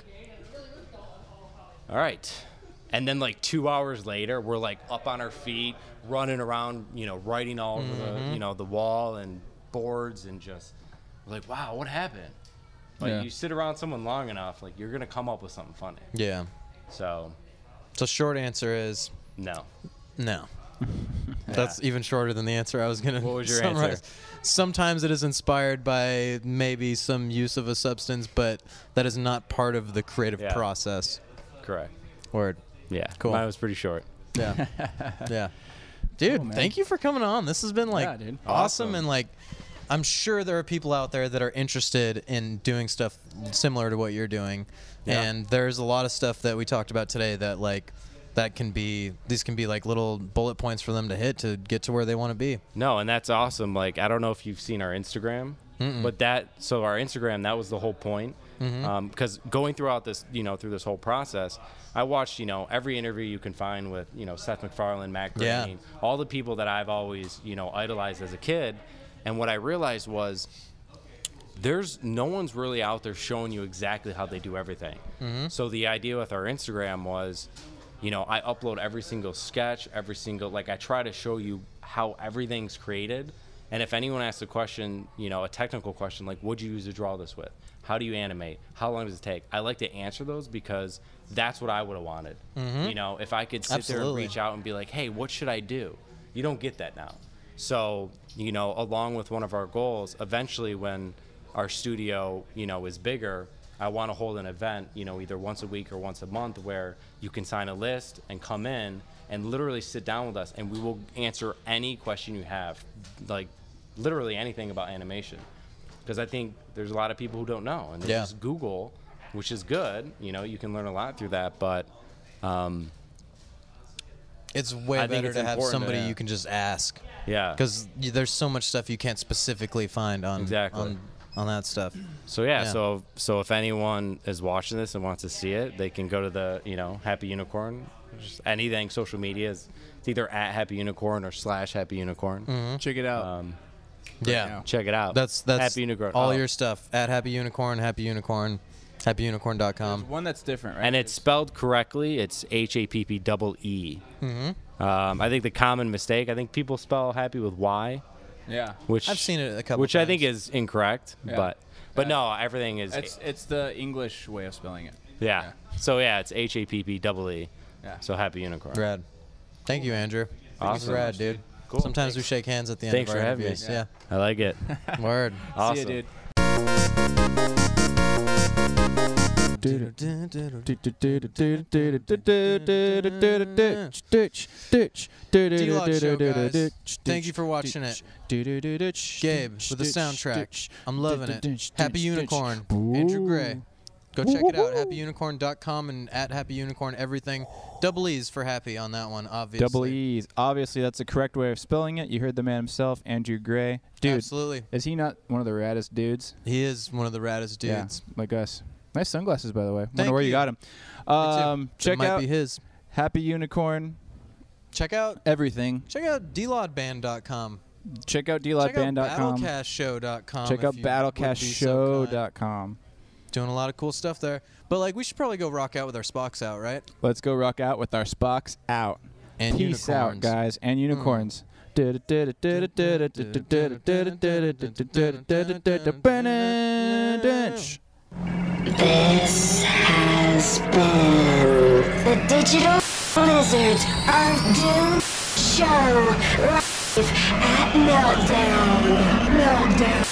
all right. And then like 2 hours later, we're like up on our feet, running around, writing all over the, the wall and boards and just we're like, wow, what happened? Like you sit around someone long enough, like you're going to come up with something funny. Yeah. So short answer is no. That's even shorter than the answer I was going to What was your summarize. answer? Sometimes it is inspired by maybe some use of a substance, but that is not part of the creative process. Correct. Word. Yeah. Cool. Mine was pretty short. Yeah. Yeah. Dude, Cool, man. thank you for coming on. This has been like dude. awesome. And like, I'm sure there are people out there that are interested in doing stuff similar to what you're doing. Yeah. And there's a lot of stuff that we talked about today that like, these can be like little bullet points for them to hit to get to where they want to be. No, and that's awesome. Like, I don't know if you've seen our Instagram, but our Instagram, that was the whole point. Because going throughout this, through this whole process, I watched, every interview you can find with, Seth MacFarlane, Matt Groening, all the people that I've always, idolized as a kid. And what I realized was there's no one's really out there showing you exactly how they do everything. So the idea with our Instagram was, I upload every single sketch, I try to show you how everything's created. And if anyone asks a question, a technical question, like, what'd you use to draw this with? How do you animate? How long does it take? I like to answer those because that's what I would have wanted. If I could sit there and reach out and be like, hey, what should I do? You don't get that now. So, along with one of our goals, eventually when our studio, is bigger, I want to hold an event, either once a week or once a month where you can sign a list and come in and literally sit down with us and we will answer any question you have, like literally anything about animation. Because I think there's a lot of people who don't know and they just Google, which is good. You can learn a lot through that. But It's way I think better it's to have important somebody to- you can just ask. Yeah. Because there's so much stuff you can't specifically find on Exactly. on that stuff. So yeah, so if anyone is watching this and wants to see it, they can go to the Happee Unicorn. Just anything social media is it's either at Happee Unicorn or /Happee Unicorn. Check it out. Yeah, Check it out. that's Happee Unicorn. all your stuff at Happee Unicorn, happyunicorn.com. One that's different, right? And it's spelled correctly. It's HAPPEE. I think the common mistake. I think people spell happy with Y. Yeah. Which I've seen it a couple. Which times. I think is incorrect. Yeah. But no, everything is. It's the English way of spelling it. Yeah. So yeah, it's HAPPEE. Yeah. So Happee Unicorn. Rad. Thank you, Andrew. Awesome. Rad, dude. Cool. Sometimes we shake hands at the end Thanks of our for having me. interviews. Yeah. I like it. Word. Awesome. See you, dude. D-Log Show, guys. Thank you for watching it. Gabe with the soundtrack. I'm loving it. Happee Unicorn. Andrew Gray. Go check it out. HappyUnicorn.com and at Happee Unicorn everything. Double E's for happy on that one, obviously. Double E's. Obviously, that's the correct way of spelling it. You heard the man himself, Andrew Gray. Dude, Absolutely. is he not one of the raddest dudes? He is one of the raddest dudes. Yeah, like us. Nice sunglasses, by the way. Thank Wonder where you you. got them. Check Check might out be his. Happee Unicorn. Check out Everything. DLodBand.com. Check out Check out dlodband.com. BattleCastShow.com. Check out battlecastshow.com. Doing a lot of cool stuff there. But like, we should probably go rock out with our Spocks out, right? Let's go rock out with our Spocks out. And Peace unicorns. out, guys. And unicorns. This has been the Digital Lizards of Doom show live at Meltdown.